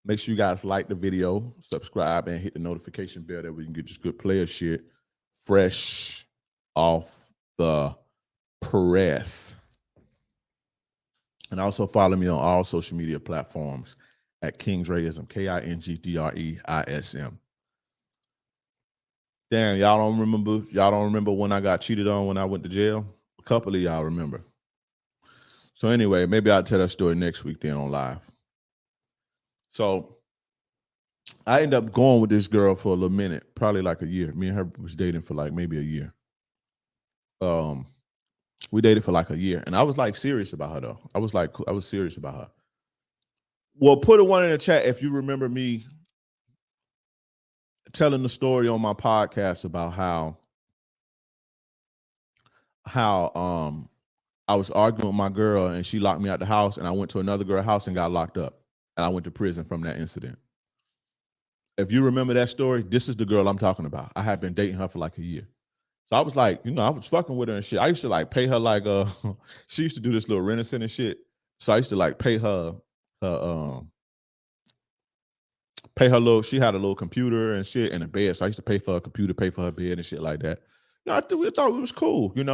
B: make sure you guys like the video, subscribe, and hit the notification bell that we can get this good player shit fresh off the press. And also follow me on all social media platforms at Kingsrayism, KINGDREISM. Damn, y'all don't remember when I got cheated on when I went to jail? A couple of y'all remember. So anyway, maybe I'll tell that story next week then on live. So I ended up going with this girl for a little minute, probably like a year. Me and her was dating for like maybe a year. We dated for like a year, and I was like serious about her though. I was serious about her. Well, put a 1 in the chat if you remember me telling the story on my podcast about how I was arguing with my girl and she locked me out the house, and I went to another girl's house and got locked up, and I went to prison from that incident. If you remember that story, this is the girl I'm talking about. I had been dating her for like a year. So I was like, I was fucking with her and shit. I used to like pay her like she used to do this little Renaissance and shit. So I used to like pay her she had a little computer and shit and a bed. So I used to pay for her computer, pay for her bed and shit like that. I thought it was cool, And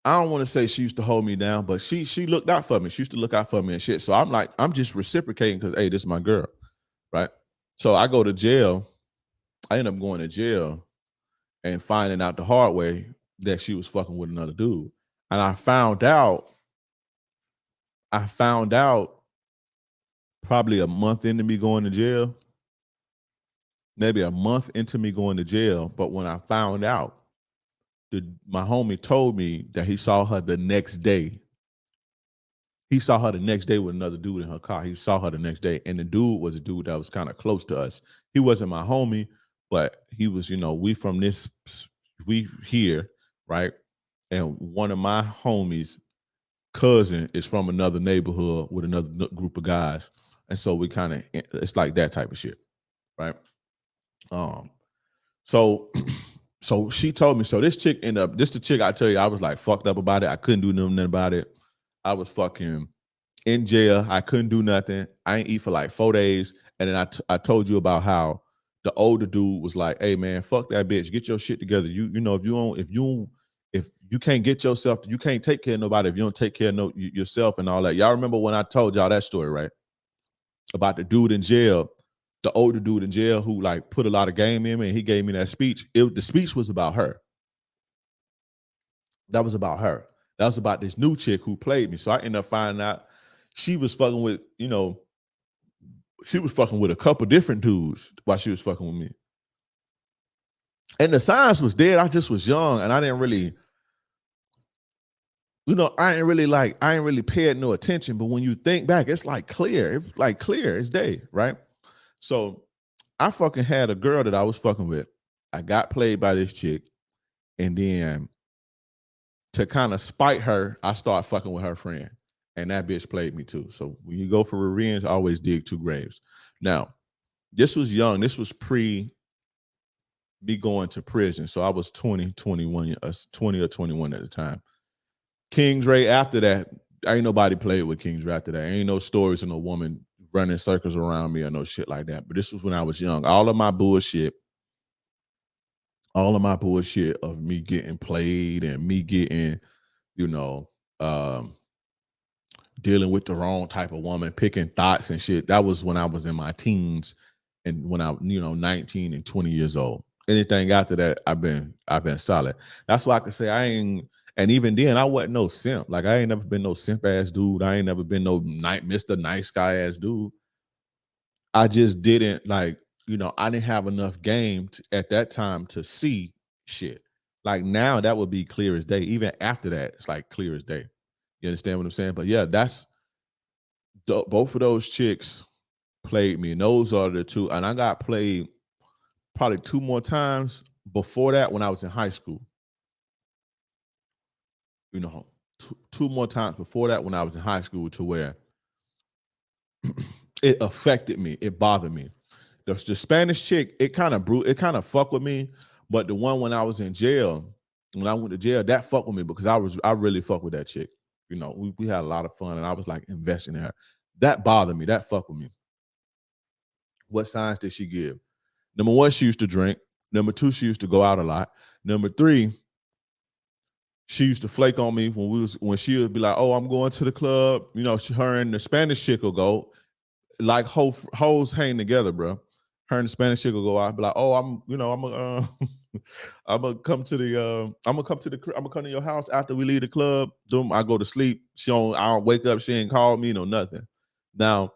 B: I don't want to say she used to hold me down, but she looked out for me. She used to look out for me and shit. So I'm just reciprocating because, hey, this is my girl, right? So I go to jail. I end up going to jail and finding out the hard way that she was fucking with another dude. And I found out probably a month into me going to jail, maybe a month into me going to jail. But when I found out, my homie told me that he saw her the next day. He saw her the next day with another dude in her car. He saw her the next day. And the dude was a dude that was kind of close to us. He wasn't my homie, but he was, we here, right? And one of my homies' cousin is from another neighborhood with another group of guys. And so we kind of, it's like that type of shit, right? So she told me, so this chick ended up, this the chick I tell you, I was like fucked up about it. I couldn't do nothing about it. I was fucking in jail. I couldn't do nothing. I ain't eat for like 4 days. And then I told you about how the older dude was like, hey man, fuck that bitch. Get your shit together. If you can't get yourself, you can't take care of nobody if you don't take care of yourself and all that. Y'all remember when I told y'all that story, right? About the dude in jail, the older dude in jail who like put a lot of game in me, and he gave me that speech. The speech was about her. That was about her. That was about this new chick who played me. So I ended up finding out she was fucking with, she was fucking with a couple different dudes while she was fucking with me. And the signs was dead. I just was young and I didn't really, I ain't really paid no attention. But when you think back, it's like clear. It's like clear as day, right? So I fucking had a girl that I was fucking with. I got played by this chick, and then to kind of spite her, I started fucking with her friend, and that bitch played me too. So when you go for revenge, always dig two graves. Now, this was young. This was pre me going to prison. So I was 20, 21, 20 or 21 at the time. King Dre, after that, ain't nobody played with King Dre after that. Ain't no stories of no woman running circles around me or no shit like that. But this was when I was young. All of my bullshit of me getting played and me getting, you know, dealing with the wrong type of woman, picking thoughts and shit. That was when I was in my teens and when I, 19 and 20 years old. Anything after that, I've been solid. That's why I could say I ain't, and even then I wasn't no simp. Like I ain't never been no simp ass dude. I ain't never been no Mr. Nice Guy ass dude. I just didn't I didn't have enough game at that time to see shit. Like now that would be clear as day. Even after that, it's like clear as day. You understand what I'm saying? But yeah, that's both of those chicks played me, and those are the two. And I got played probably two more times before that when I was in high school. Two more times before that when I was in high school to where it affected me. It bothered me. The Spanish chick, it kind of fucked with me. But the one when I was in jail, when I went to jail, that fucked with me because I really fucked with that chick. We had a lot of fun and I was like investing in her. That bothered me. That fucked with me. What signs did she give? Number one, she used to drink. Number two, she used to go out a lot. Number three, she used to flake on me when she would be like, "Oh, I'm going to the club." Her and the Spanish chick will go like hoes hang together, bro. Her and the Spanish chick will go out, be like, "Oh, I'm gonna I'm gonna come to the I'm gonna come to your house after we leave the club." I go to sleep. I don't wake up. She ain't called me, nothing. Now,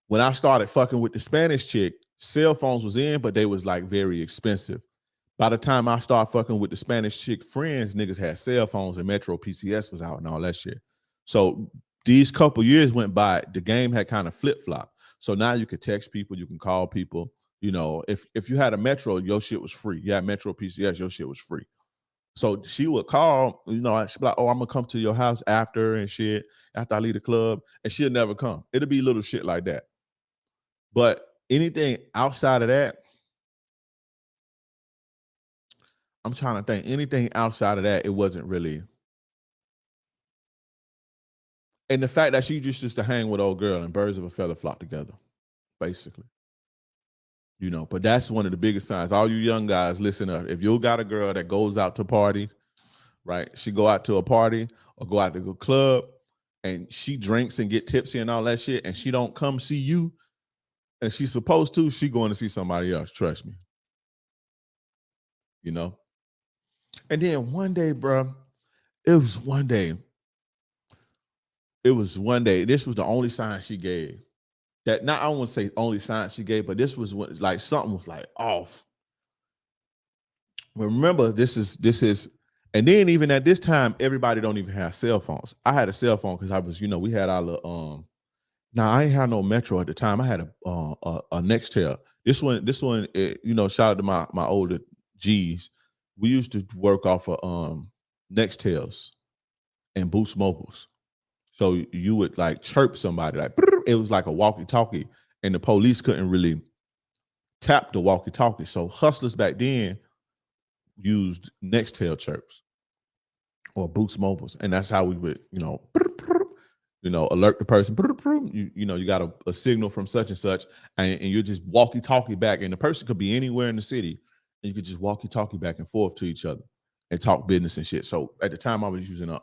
B: when I started fucking with the Spanish chick, cell phones was in, but they was like very expensive. By the time I started fucking with the Spanish chick friends, niggas had cell phones and Metro PCS was out and all that shit. So these couple years went by, the game had kind of flip-flopped. So now you could text people, you can call people. If you had a Metro, your shit was free. You had Metro PCS, your shit was free. So she would call, she'd be like, "Oh, I'm gonna come to your house after and shit, after I leave the club," and she'll never come. It'll be little shit like that. But anything outside of that, I'm trying to think. Anything outside of that, it wasn't really. And the fact that she just used to hang with old girl and birds of a feather flock together, basically. But that's one of the biggest signs. All you young guys, listen up. If you got a girl that goes out to party, right? She go out to a party or go out to a club and she drinks and get tipsy and all that shit, and she don't come see you, and she's supposed to, she going to see somebody else. Trust me. And then one day, bro, it was one day. This was the only sign she gave. That not I don't want to say only sign she gave, but this was like something was like off. Well, remember, this is, and then even at this time, everybody don't even have cell phones. I had a cell phone because I was, we had our little Now I ain't had no Metro at the time. I had a Nextel. This one, shout out to my older G's. We used to work off of Nextels and Boost Mobiles. So you would like chirp somebody, like it was like a walkie-talkie, and the police couldn't really tap the walkie-talkie. So hustlers back then used Nextel chirps or Boost Mobiles, and that's how we would, alert the person. You got a signal from such and such, and you just walkie-talkie back, and the person could be anywhere in the city, and you could just walkie-talkie back and forth to each other and talk business and shit. So at the time, I was using a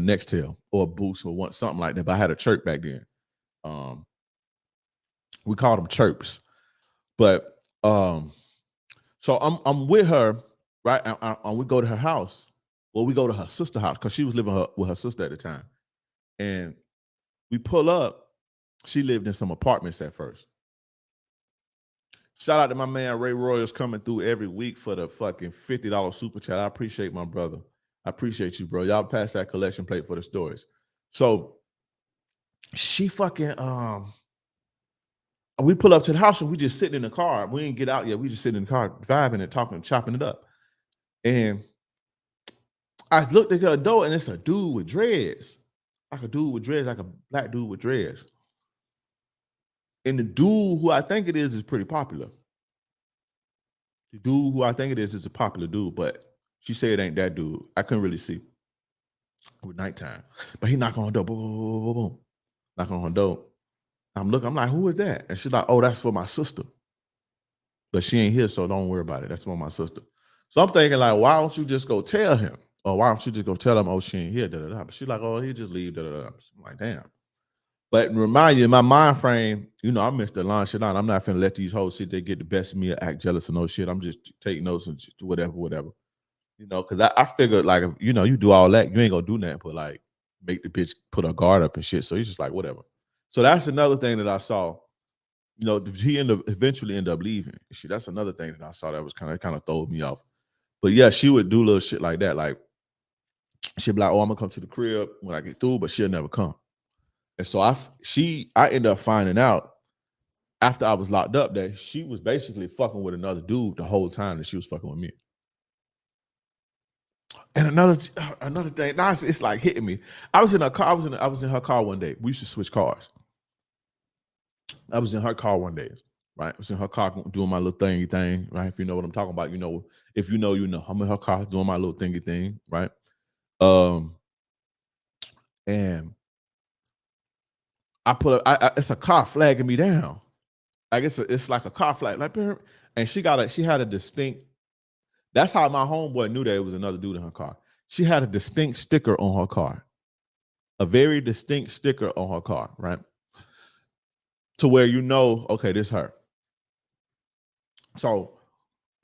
B: Nextel or a Boost or something like that, but I had a chirp back then. We called them chirps, but so I'm with her, right? And we go to her house. Well, we go to her sister's house because she was living with her sister at the time. And we pull up. She lived in some apartments at first. Shout out to my man Ray Royals coming through every week for the fucking $50 super chat. I appreciate my brother. I appreciate you, bro. Y'all pass that collection plate for the stories. So she fucking we pull up to the house and we just sitting in the car. We ain't get out yet. We just sitting in the car, vibing and talking, chopping it up. And I looked at her door and it's a dude with dreads. Like a dude with dreads, like a black dude with dreads. And the dude who I think it is pretty popular. The dude who I think it is a popular dude, but she said it ain't that dude. I couldn't really see with nighttime. But he knocked on her door, boom, boom, boom, boom, boom. Knock on her door. I'm looking, I'm like, who is that? And she's like, oh, that's for my sister. But she ain't here, so don't worry about it. That's for my sister. So I'm thinking, like, why don't you just go tell him? Or why don't you just go tell him, oh, she ain't here, da da da. But she's like, oh, he just leave, da da da. I'm like, damn. But remind you, in my mind frame, you know, I'm Mr. Nonchalant. I'm not finna let these hoes sit there, get the best of me, or act jealous or no shit. I'm just taking notes and whatever. You know, because I figured, like, if, you know, you do all that, you ain't gonna do nothing but like make the bitch put her guard up and shit. So he's just like, whatever. So that's another thing that I saw. You know, he eventually ended up leaving. Shit, that's another thing that I saw that was kind of throwing me off. But yeah, she would do little shit like that. Like she'd be like, oh, I'm gonna come to the crib when I get through, but she'll never come. And so I ended up finding out after I was locked up that she was basically fucking with another dude the whole time that she was fucking with me. And another thing, now it's like hitting me. I was in her car. I was in her car one day. We used to switch cars. I was in her car one day, right? I was in her car doing my little thingy thing, right? If you know what I'm talking about, you know. If you know, you know. I'm in her car doing my little thingy thing, right? And I put it's a car flagging me down. I guess it's like a car flag, like, and she had a distinct. That's how my homeboy knew that it was another dude in her car. She had a distinct sticker on her car, a very distinct sticker on her car, right? To where you know, okay, this her. So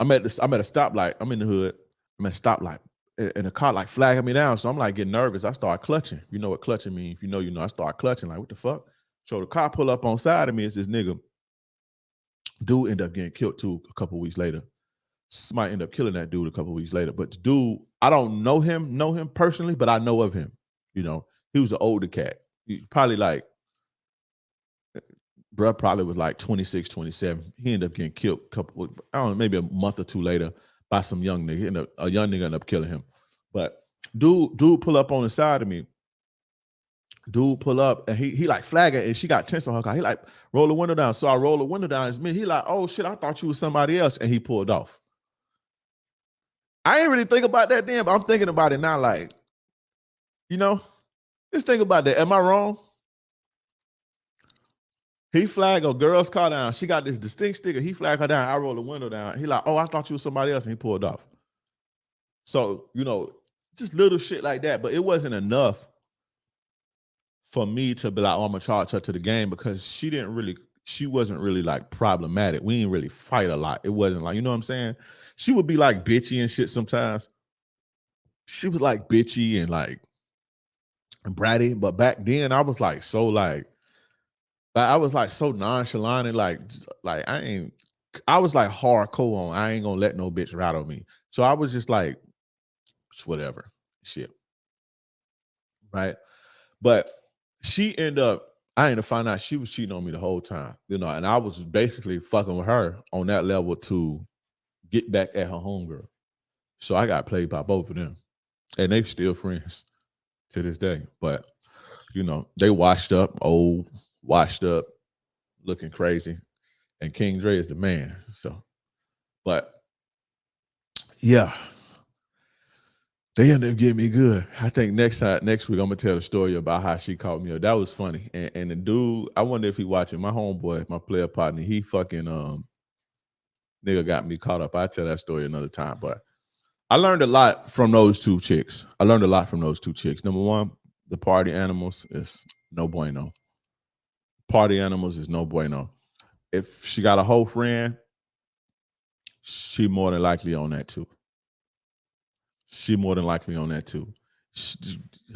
B: I'm at a stoplight. I'm in the hood. I'm at a stoplight, and the car like flagging me down. So I'm like getting nervous. I start clutching. You know what clutching means? If you know, you know. I start clutching. Like, what the fuck? So the car pull up on side of me. It's this nigga. Dude ended up getting killed too a couple weeks later. Might end up killing that dude a couple weeks later. But the dude, I don't know him personally, but I know of him. You know, he was an older cat. He probably like, bruh probably was like 26, 27. He ended up getting killed a couple, I don't know, maybe a month or two later by some young nigga. A young nigga ended up killing him. But dude pull up on the side of me. Dude pull up and he like flagging and she got tense on her car. He like roll the window down. So I roll the window down. It's me. He like, oh shit, I thought you was somebody else. And he pulled off. I ain't really think about that then, but I'm thinking about it now. Like, you know, just think about that. Am I wrong? He flagged a girl's car down. She got this distinct sticker. He flagged her down. I roll the window down. He like, oh, I thought you was somebody else. And he pulled off. So, you know, just little shit like that. But it wasn't enough for me to be like, oh, I'm gonna charge her to the game, because she wasn't really like problematic. We didn't really fight a lot. It wasn't like, you know what I'm saying? She would be like bitchy and shit sometimes. She was like bitchy and like bratty. But back then I was like so like I was like so nonchalant and like I was like hardcore on I ain't gonna let no bitch rattle me. So I was just like whatever shit. Right. But I ended up finding out she was cheating on me the whole time, you know, and I was basically fucking with her on that level to get back at her homegirl. So I got played by both of them, and they still friends to this day. But you know, they washed up, looking crazy, and King Dre is the man. So, but yeah, they ended up getting me good. I think next week I'm gonna tell the story about how she caught me up. That was funny. And the dude, I wonder if he watching. My homeboy, my player partner, he fucking nigga got me caught up. I'll tell that story another time. But I learned a lot from those two chicks. Number one, the party animals is no bueno. Party animals is no bueno. If she got a whole friend, she more than likely on that too.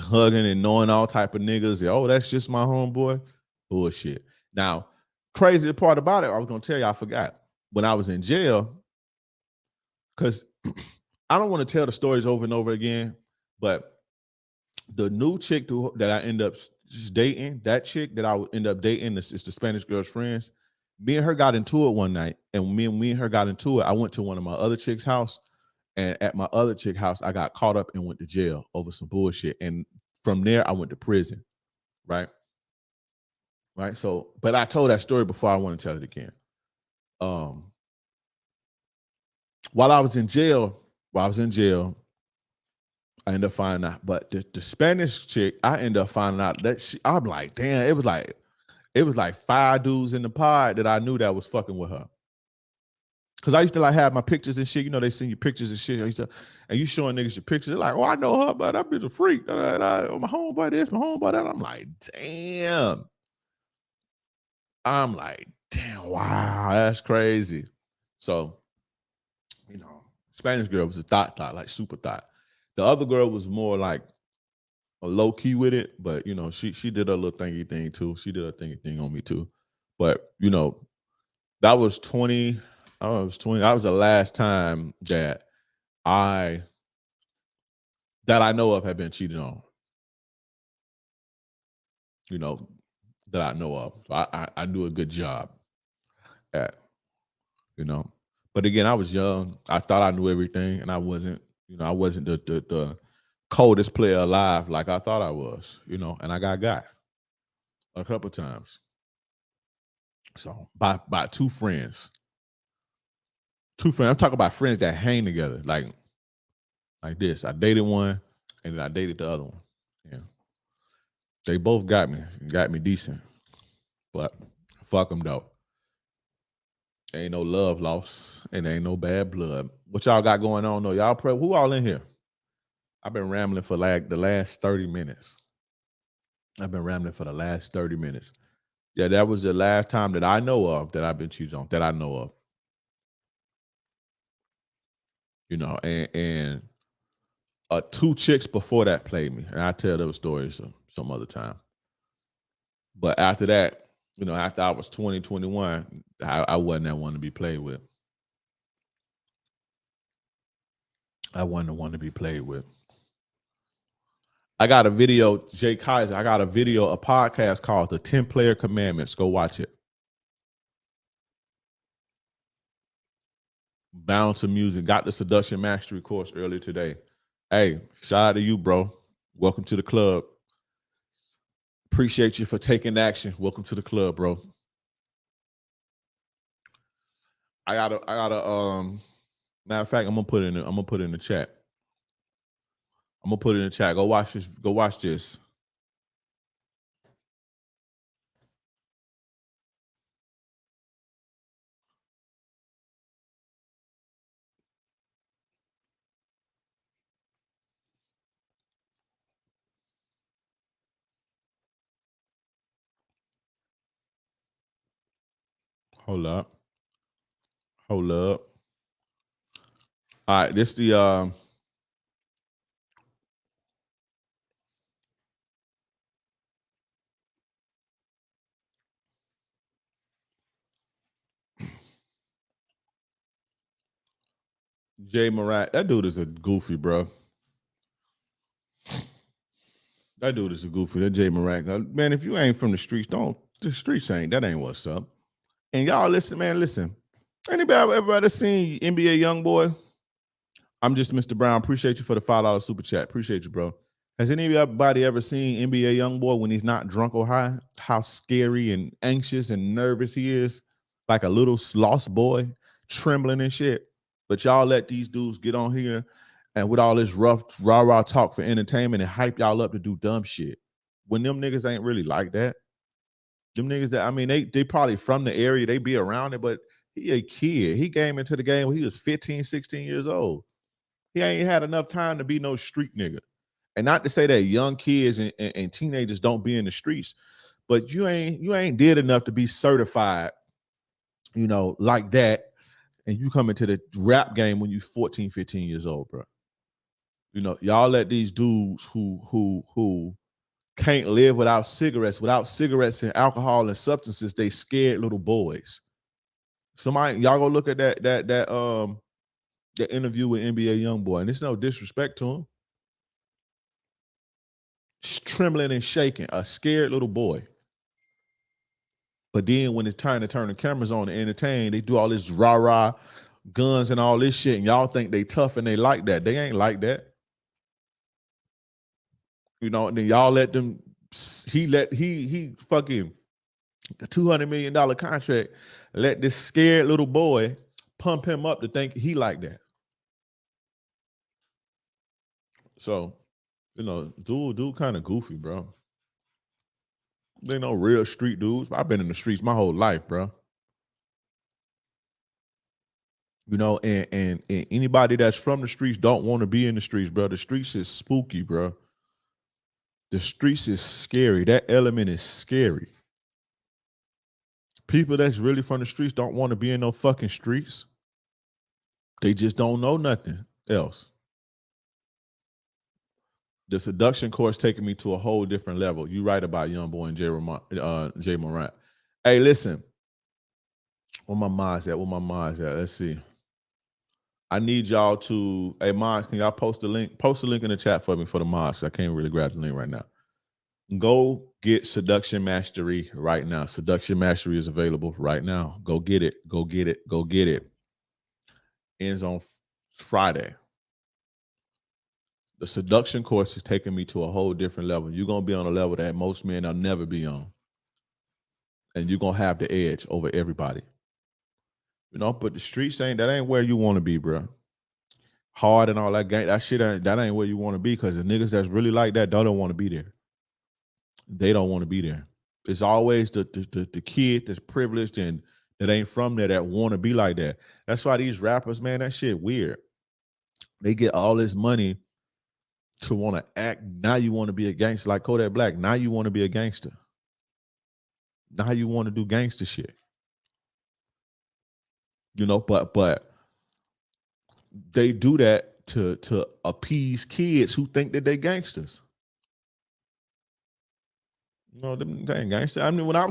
B: Hugging and knowing all type of niggas. Oh, that's just my homeboy. Bullshit. Now, crazy part about it, I was gonna tell you, I forgot. When I was in jail, because I don't want to tell the stories over and over again. But the new chick that I end up dating, that chick that I would end up dating is the Spanish girl's friends. Me and her got into it one night, and me and her got into it. I went to one of my other chick's house, and at my other chick house, I got caught up and went to jail over some bullshit. And from there, I went to prison. Right. Right. So, but I told that story before. I want to tell it again. Um, while I was in jail, I ended up finding out. But the Spanish chick, I ended up finding out that I'm like, damn, it was like 5 dudes in the pod that I knew that was fucking with her. Cause I used to like have my pictures and shit. You know, they send you pictures and shit. And you showing niggas your pictures. They're like, oh, I know her, but that bitch a freak. My homeboy this, my homeboy that. I'm like, damn. Wow, that's crazy. So, Spanish girl was a thought, like super thought. The other girl was more like a low key with it, but she did a little thingy thing too. She did a thingy thing on me too. But that was 20. I was 20. That was the last time that I know of had been cheated on. That I know of. So I do a good job at, But again, I was young. I thought I knew everything, and I wasn't. I wasn't the coldest player alive like I thought I was. And I got a couple times. So by two friends. I'm talking about friends that hang together, like this. I dated one, and then I dated the other one. Yeah, they both got me decent, but fuck them though. Ain't no love lost, and ain't no bad blood. What y'all got going on though? Y'all pray. Who all in here? I've been rambling for like the last 30 minutes. Yeah, that was the last time that I know of that I've been cheated on, that I know of. And 2 chicks before that played me. And I'll tell those stories some other time. But after that, after I was 20, 21, I wasn't that one to be played with. I wasn't the one to be played with. I got a video, Jay Kaiser. I got a podcast called The 10 Player Commandments. Go watch it. Bound to Music. Got the Seduction Mastery course earlier today. Hey, shout out to you, bro. Welcome to the club. Appreciate you for taking action. Welcome to the club, bro. I gotta matter of fact, I'm gonna put it in the chat. Go watch this. Hold up. All right, this the Jay Marat. That dude is a goofy, bro. That dude is a goofy. That Jay Marat. Man, if you ain't from the streets, the streets that ain't what's up. And y'all listen, man, listen. Everybody seen NBA Youngboy? I'm just Mr. Brown. Appreciate you for the $5 super chat. Appreciate you, bro. Has anybody ever seen NBA Youngboy when he's not drunk or high? How scary and anxious and nervous he is, like a little lost boy, trembling and shit. But y'all let these dudes get on here and with all this rough rah-rah talk for entertainment and hype y'all up to do dumb shit. When them niggas ain't really like that. Them niggas they probably from the area, they be around it, but he a kid. He came into the game when he was 15, 16 years old. He ain't had enough time to be no street nigga. And not to say that young kids and teenagers don't be in the streets, but you ain't did enough to be certified, like that. And you come into the rap game when you 14, 15 years old, bro. Y'all let these dudes who can't live without cigarettes and alcohol and substances, they scared little boys. Somebody, y'all go look at that interview with NBA Youngboy, and it's no disrespect to him. trembling and shaking, a scared little boy. But then when it's time to turn the cameras on to entertain, they do all this rah-rah, guns and all this shit, and y'all think they tough and they like that. They ain't like that. You know, and then y'all let them, he fucking $200 million contract, let this scared little boy pump him up to think he like that. So, you know, dude kind of goofy, bro. They no real street dudes. I've been in the streets my whole life, bro. You know, and anybody that's from the streets don't want to be in the streets, bro. The streets is spooky, bro. The streets is scary. That element is scary. People that's really from the streets don't want to be in no fucking streets. They just don't know nothing else. The seduction course taking me to a whole different level. You write about Young Boy and Jay Morant. Hey, listen. Where my mind's at? Let's see. I need y'all to, hey, mods, can y'all post the link? Post the link in the chat for me for the mods. I can't really grab the link right now. Go get Seduction Mastery right now. Seduction Mastery is available right now. Go get it. Go get it. Go get it. Ends on Friday. The seduction course is taking me to a whole different level. You're going to be on a level that most men will never be on. And you're going to have the edge over everybody. You know, but the streets ain't where you want to be, bro. Hard and all that gang, that shit ain't where you want to be, because the niggas that's really like that don't want to be there. They don't want to be there. It's always the kid that's privileged and that ain't from there that want to be like that. That's why these rappers, man, that shit weird. They get all this money to want to act. Now you want to be a gangster like Kodak Black. Now you want to be a gangster. Now you want to do gangster shit. You know, but they do that to appease kids who think that they gangsters. No, they ain't gangster. I mean, when I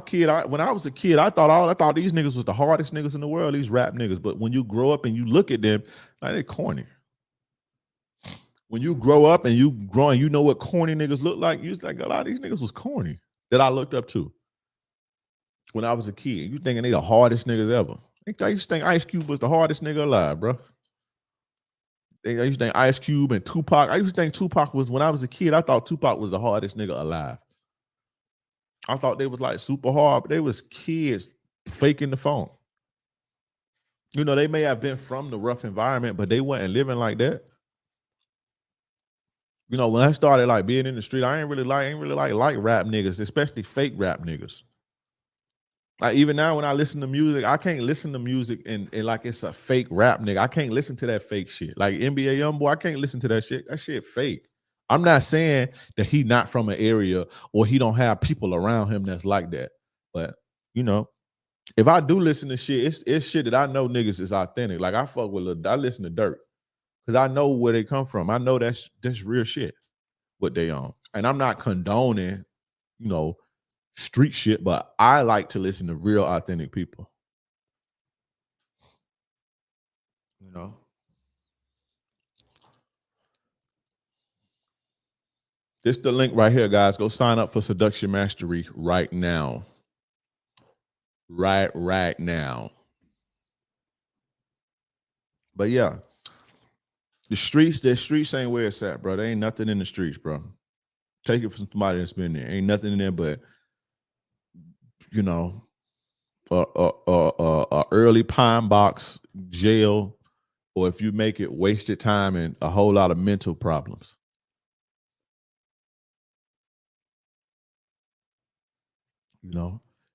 B: was a kid, I thought these niggas was the hardest niggas in the world, these rap niggas. But when you grow up and you look at them, like, they corny. When you grow up and you know what corny niggas look like, you just like, a lot of these niggas was corny that I looked up to when I was a kid. You thinking they the hardest niggas ever. I used to think Ice Cube was the hardest nigga alive, bro. I used to think Ice Cube and Tupac. I used to think Tupac was, when I was a kid, I thought Tupac was the hardest nigga alive. I thought they was like super hard, but they was kids faking the phone. You know, they may have been from the rough environment, but they wasn't living like that. You know, when I started like being in the street, I ain't really like rap niggas, especially fake rap niggas. Like, even now when I listen to music, I can't listen to music and like it's a fake rap nigga. I can't listen to that fake shit. Like NBA Youngboy, I can't listen to that shit. That shit fake. I'm not saying that he not from an area or he don't have people around him that's like that. But, you know, if I do listen to shit, it's shit that I know niggas is authentic. Like, I listen to Dirt because I know where they come from. I know that's real shit, what they on. And I'm not condoning, you know, street shit, but I like to listen to real authentic people. You know? This the link right here, guys. Go sign up for Seduction Mastery right now. Right now. But yeah, the streets ain't where it's at, bro. There ain't nothing in the streets, bro. Take it from somebody that's been there. Ain't nothing in there but, you know, a early pine box, jail, or if you make it, wasted time and a whole lot of mental problems.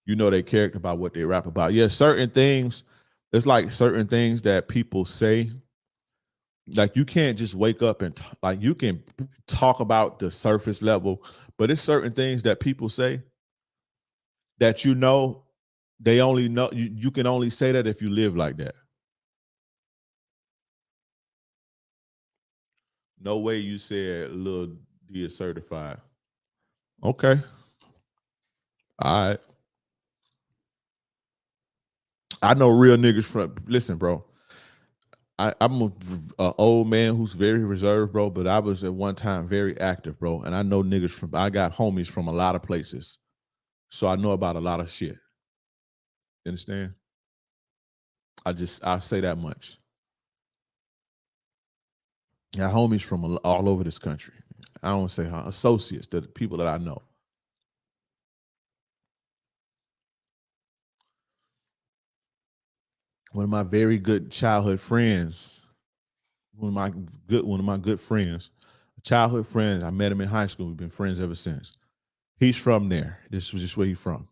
B: You know their character by what they rap about. Yeah, certain things, it's like certain things that people say. Like, you can't just wake up and like, you can talk about the surface level, but it's certain things that people say that, you know, they only know, you can only say that if you live like that. No way you said Lil D is certified. Okay. All right. I know real niggas from, listen, bro. I'm a old man who's very reserved, bro. But I was at one time very active, bro. And I know niggas from. I got homies from a lot of places, so I know about a lot of shit. You understand? I say that much. Got homies from all over this country. I don't say associates, the people that I know. One of my very good childhood friends, one of my good friends, childhood friends. I met him in high school. We've been friends ever since. He's from there. This was just where he's from.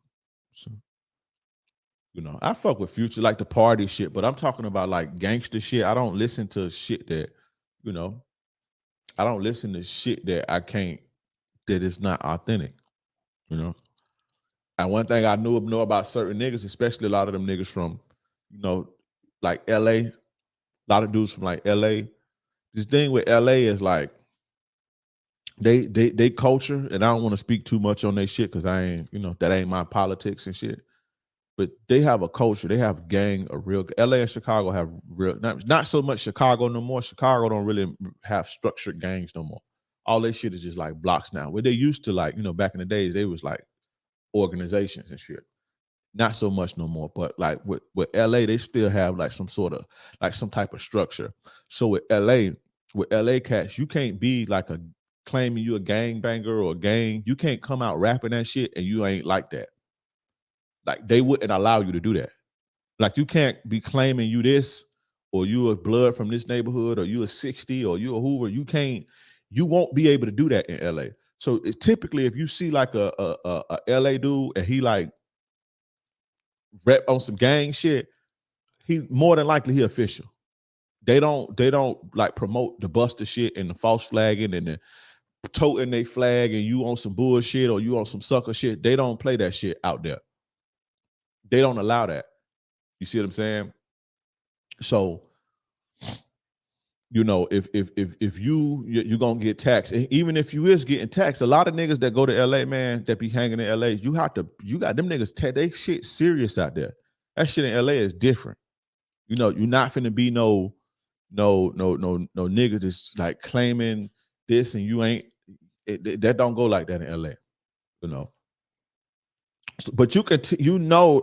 B: So, I fuck with Future like the party shit, but I'm talking about like gangster shit. I don't listen to shit that, you know, I don't listen to shit that I can't that is not authentic. You know. And one thing I know about certain niggas, especially a lot of them niggas from, you know, like LA, a lot of dudes from like LA. This thing with LA is like they culture, and I don't want to speak too much on their shit because I ain't, that ain't my politics and shit. But they have a culture. They have gang, a real LA and Chicago have real not so much Chicago no more. Chicago don't really have structured gangs no more. All that shit is just like blocks now. Where they used to like, back in the days, they was like organizations and shit. Not so much no more. But like with LA, they still have like some sort of like some type of structure. So with LA cats, you can't be like a claiming you a gang banger or a gang. You can't come out rapping that shit and you ain't like that. Like they wouldn't allow you to do that. Like you can't be claiming you this or you a blood from this neighborhood or you a 60 or you a Hoover. You won't be able to do that in LA. So it's typically if you see like a LA dude and he like rep on some gang shit, he more than likely he official. They don't like promote the buster shit and the false flagging and the toting they flag and you on some bullshit or you on some sucker shit. They don't play that shit out there. They don't allow that. You see what I'm saying? So, if you're gonna get taxed, even if you is getting taxed, a lot of niggas that go to LA, man, that be hanging in LA, you got them niggas take they shit serious out there. That shit in LA is different. You're not finna be no nigga that's like claiming this and you ain't that don't go like that in LA, you know. But you can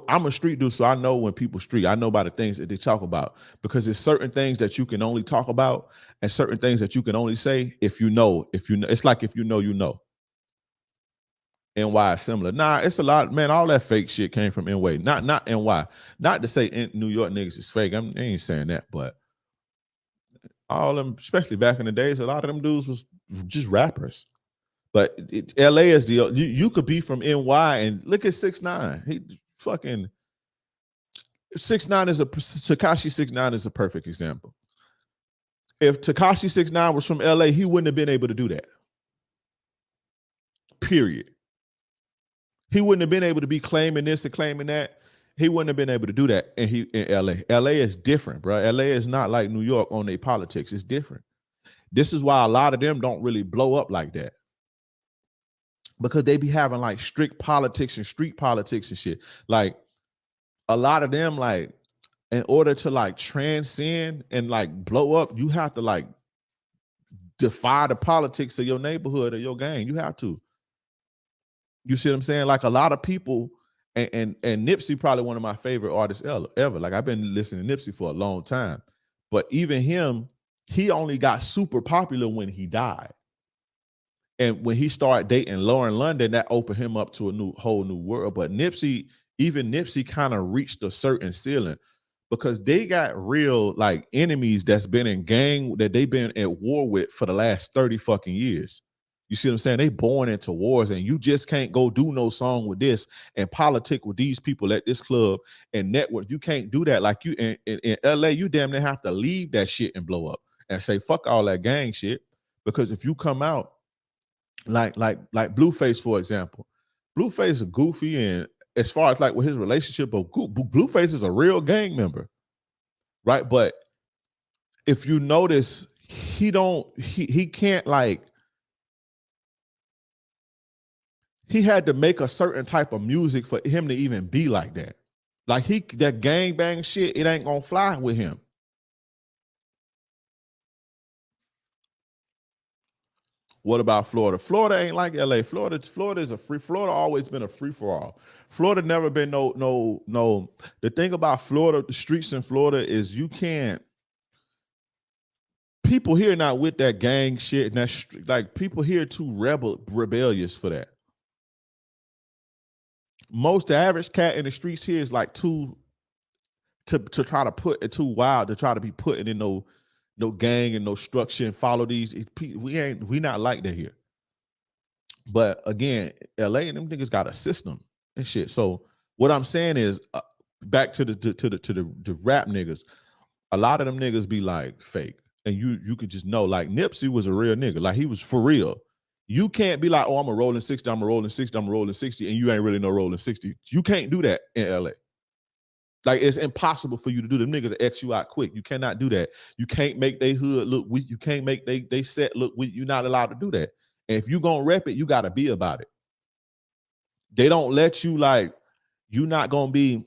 B: I'm a street dude, so I know when people street, I know about the things that they talk about because there's certain things that you can only talk about and certain things that you can only say if you know, it's like if you know, NY is similar. Nah, it's a lot, man. All that fake shit came from NY, not NY. Not to say in New York niggas is fake. I ain't saying that, but all them, especially back in the days, a lot of them dudes was just rappers. But LA is you could be from NY and look at 6ix9ine. He fucking 6ix9ine is Tekashi 6ix9ine is a perfect example. If Tekashi 6ix9ine was from LA, he wouldn't have been able to do that. Period. He wouldn't have been able to be claiming this and claiming that. He wouldn't have been able to do that in LA. LA is different, bro. LA is not like New York on their politics. It's different. This is why a lot of them don't really blow up like that. Because they be having like strict politics and street politics and shit. Like a lot of them, like, in order to like transcend and like blow up, you have to like defy the politics of your neighborhood or your gang. You have to. You see what I'm saying? Like a lot of people, and Nipsey probably one of my favorite artists ever. Like I've been listening to Nipsey for a long time, but even him, he only got super popular when he died. And when he started dating Lauren London, that opened him up to a whole new world. But even Nipsey kind of reached a certain ceiling because they got real like enemies that's been in gang that they've been at war with for the last 30 fucking years. You see what I'm saying? They born into wars and you just can't go do no song with this and politic with these people at this club and network. You can't do that. Like you in LA, you damn near have to leave that shit and blow up and say, fuck all that gang shit. Because if you come out like Blueface, for example, Blueface is goofy, and as far as like with his relationship, of Blueface is a real gang member, right? But if you notice, he can't like he had to make a certain type of music for him to even be like that. Like that gang bang shit, it ain't gonna fly with him. What about Florida? Florida ain't like LA. Florida is Florida always been a free for all. Florida never been no. The thing about Florida, the streets in Florida is you can't. People here not with that gang shit, and that's like people here too rebellious for that. The average cat in the streets here is like too to try to put it too wild to try to be putting in no gang and no structure and follow these. We not like that here. But again, LA and them niggas got a system and shit. So what I'm saying is, back to the rap niggas, a lot of them niggas be like fake, and you could just know, like Nipsey was a real nigga, like he was for real. You can't be like, oh, I'm a rolling 60, I'm a rolling 60, I'm a rolling 60, and you ain't really no rolling 60. You can't do that in LA. Like it's impossible for you to do. Them niggas X you out quick. You cannot do that. You can't make they hood look weak. You can't make they set look weak. You're not allowed to do that. And if you gonna rep it, you gotta be about it. They don't let you, like, you not gonna be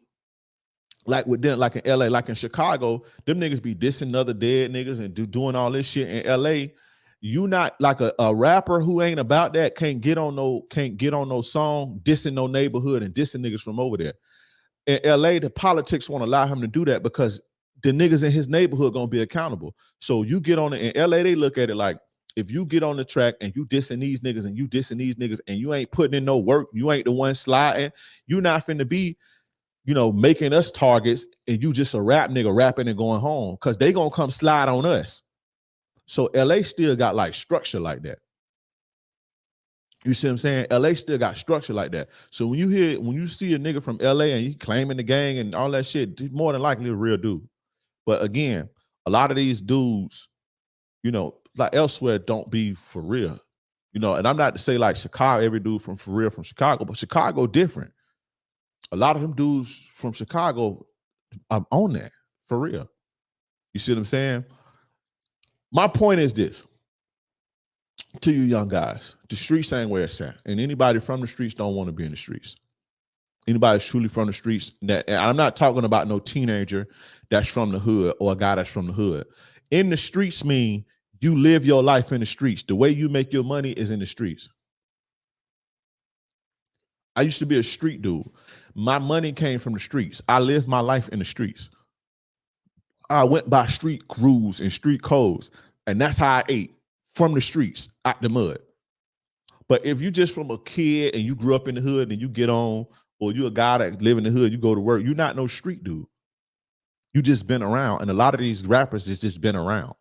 B: like with them, like in LA, like in Chicago, them niggas be dissing other dead niggas and doing all this shit. In LA, you not like a rapper who ain't about that can't get on no song dissing no neighborhood and dissing niggas from over there. In LA, the politics won't allow him to do that because the niggas in his neighborhood gonna be accountable. So you get on it in LA, they look at it like, if you get on the track and you dissing these niggas and you dissing these niggas and you ain't putting in no work, you ain't the one sliding, you not finna be, making us targets, and you just a rap nigga rapping and going home, because they gonna come slide on us. So LA still got like structure like that. You see what I'm saying? LA still got structure like that. So when you see a nigga from LA and he claiming the gang and all that shit, more than likely a real dude. But again, a lot of these dudes, like elsewhere, don't be for real. And I'm not to say like Chicago, every dude from Chicago, but Chicago different. A lot of them dudes from Chicago are on that for real. You see what I'm saying? My point is this to you young guys: the streets ain't where it's at, and anybody from the streets don't want to be in the streets. Anybody that's truly from the streets, and I'm not talking about no teenager that's from the hood or a guy that's from the hood. In the streets mean you live your life in the streets. The way you make your money is in the streets. I used to be a street dude. My money came from the streets. I lived my life in the streets. I went by street rules and street codes, and that's how I ate, from the streets, out the mud. But if you just from a kid and you grew up in the hood and you get on, or you a guy that live in the hood, you go to work, you're not no street dude. You just been around. And a lot of these rappers has just been around.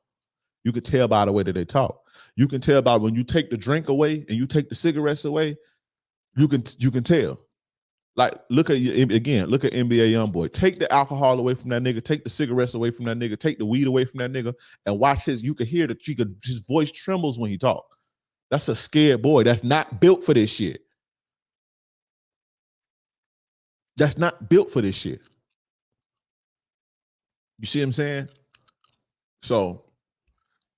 B: You can tell by the way that they talk. You can tell by when you take the drink away and you take the cigarettes away, you can tell. Like, look at NBA Youngboy. Take the alcohol away from that nigga, take the cigarettes away from that nigga, take the weed away from that nigga, and watch you could hear his voice trembles when he talk. That's a scared boy. That's not built for this shit. That's not built for this shit. You see what I'm saying? So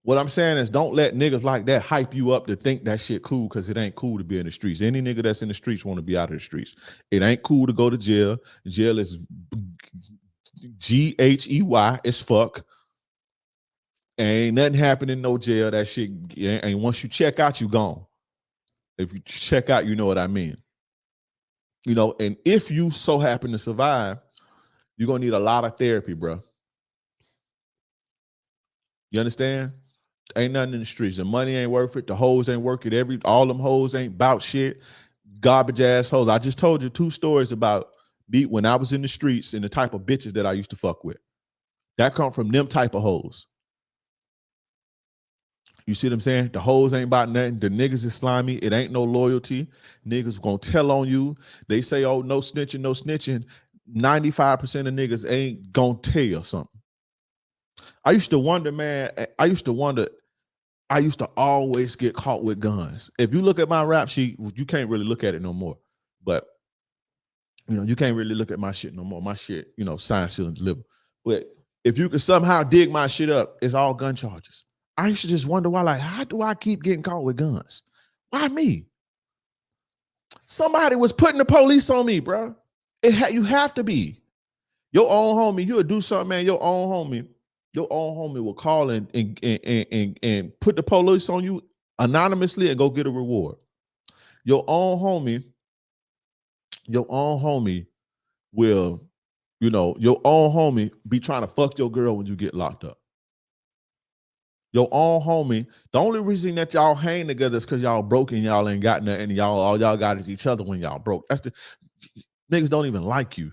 B: what I'm saying is, don't let niggas like that hype you up to think that shit cool, because it ain't cool to be in the streets. Any nigga that's in the streets want to be out of the streets. It ain't cool to go to jail. Jail is GHEY as fuck. Ain't nothing happening in no jail. That shit, and once you check out, you gone. If you check out, you know what I mean. And if you so happen to survive, you're gonna need a lot of therapy, bro. You understand? Ain't nothing in the streets. The money ain't worth it. The hoes ain't worth it. All them hoes ain't about shit. Garbage ass hoes. I just told you 2 stories about me when I was in the streets and the type of bitches that I used to fuck with. That come from them type of hoes. You see what I'm saying? The hoes ain't about nothing. The niggas is slimy. It ain't no loyalty. Niggas gonna tell on you. They say, oh, no snitching, no snitching. 95% of niggas ain't gonna tell you something. I used to wonder, man. I used to always get caught with guns. If you look at my rap sheet, you can't really look at it no more. But, you can't really look at my shit no more. My shit, sign, seal, and deliver. But if you could somehow dig my shit up, it's all gun charges. I used to just wonder why, like, how do I keep getting caught with guns? Why me? Somebody was putting the police on me, bro. You have to be. Your own homie, you'll do something, man. Your own homie will call and put the police on you anonymously and go get a reward. Your own homie will, your own homie be trying to fuck your girl when you get locked up. Your own homie, the only reason that y'all hang together is because y'all broke and y'all ain't got nothing, and all y'all got is each other when y'all broke. That's the niggas don't even like you.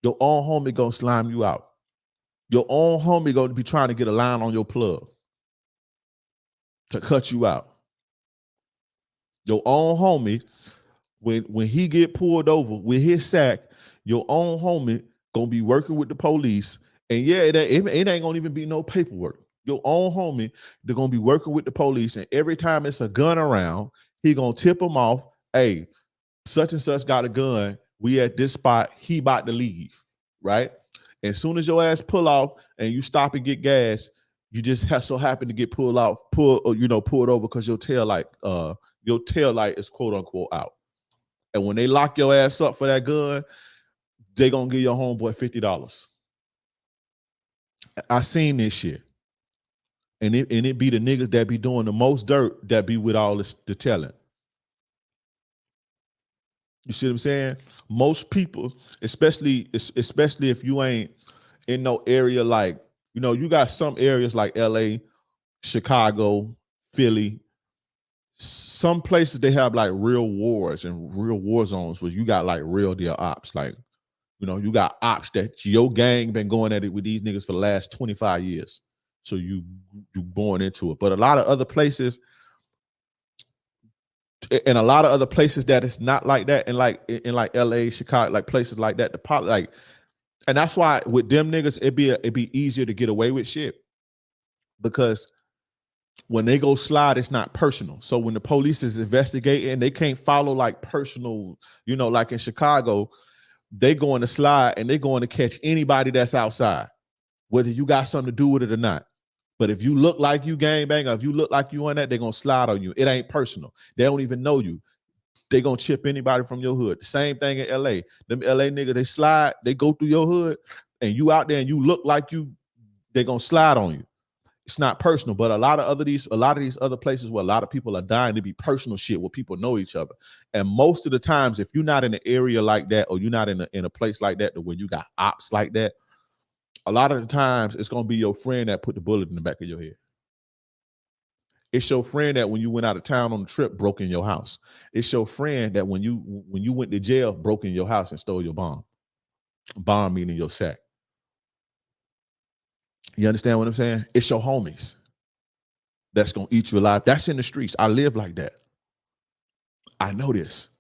B: Your own homie gonna slime you out. Your own homie gonna be trying to get a line on your plug to cut you out. Your own homie, when he get pulled over with his sack, your own homie gonna be working with the police. And yeah, it ain't gonna even be no paperwork. Your own homie, they're gonna be working with the police, and every time it's a gun around, he gonna tip them off. Hey, such and such got a gun. We at this spot. He about to leave, right? As soon as your ass pull off and you stop and get gas, you just so happen to get pulled over because your tail light is quote unquote out. And when they lock your ass up for that gun, they gonna give your homeboy $50. I seen this shit. And it be the niggas that be doing the most dirt that be with all the talent. You see what I'm saying? Most people, especially if you ain't in no area like, you got some areas like LA, Chicago, Philly, some places they have like real wars and real war zones where you got like real deal ops. Like, you got ops that your gang been going at it with these niggas for the last 25 years. So you born into it. But a lot of other places, and a lot of other places that it's not like that, and like in like LA, Chicago, like places like that, and that's why with them niggas, it'd be easier to get away with shit, because when they go slide, it's not personal. So when the police is investigating, they can't follow like personal, like in Chicago, they going to slide and they going to catch anybody that's outside, whether you got something to do with it or not. But if you look like you gangbang, or if you look like you on that, they're going to slide on you. It ain't personal. They don't even know you. They going to chip anybody from your hood. The same thing in LA. Them LA niggas, they slide, they go through your hood, and you out there and you look like you, they're going to slide on you. It's not personal. But a lot of these other places where a lot of people are dying to be personal shit where people know each other. And most of the times, if you're not in an area like that, or you're not in a place like that where you got ops like that, a lot of the times it's going to be your friend that put the bullet in the back of your head. It's your friend that when you went out of town on the trip, broke in your house. It's your friend that when you went to jail, broke in your house and stole your bomb. Bomb meaning your sack. You understand what I'm saying? It's your homies that's going to eat you alive. That's in the streets. I live like that. I know this.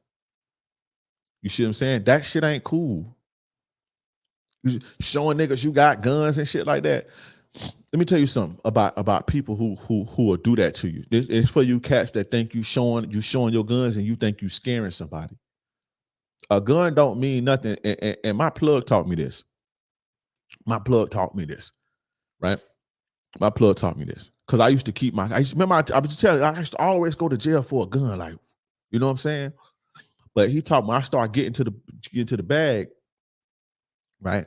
B: You see what I'm saying? That shit ain't cool. You showing niggas you got guns and shit like that. Let me tell you something about people who will do that to you. It's for you cats that think you showing your guns and you think you scaring somebody. A gun don't mean nothing. And my plug taught me this. Right? My plug taught me this. Because I used to keep I used to always go to jail for a gun. Like, you know what I'm saying? But he taught me, I started getting to the bag, right?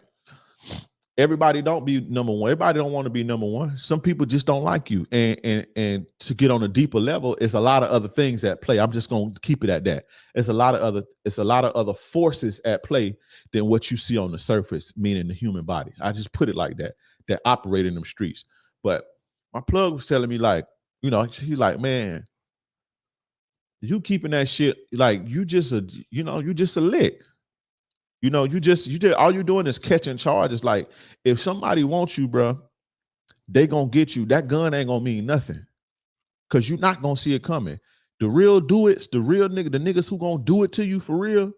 B: Everybody don't be number one. Everybody don't want to be number one. Some people just don't like you. And to get on a deeper level, it's a lot of other things at play. I'm just going to keep it at that. It's a lot of other forces at play than what you see on the surface, meaning the human body. I just put it like that operate in them streets. But my plug was telling me, like, he's like, man, you keeping that shit, like, you just a lick. You did all you doing is catching charges. Like, if somebody wants you, bro, they gonna get you. That gun ain't gonna mean nothing, because you're not gonna see it coming. The real do-its, the real nigga, the niggas who gonna do it to you for real,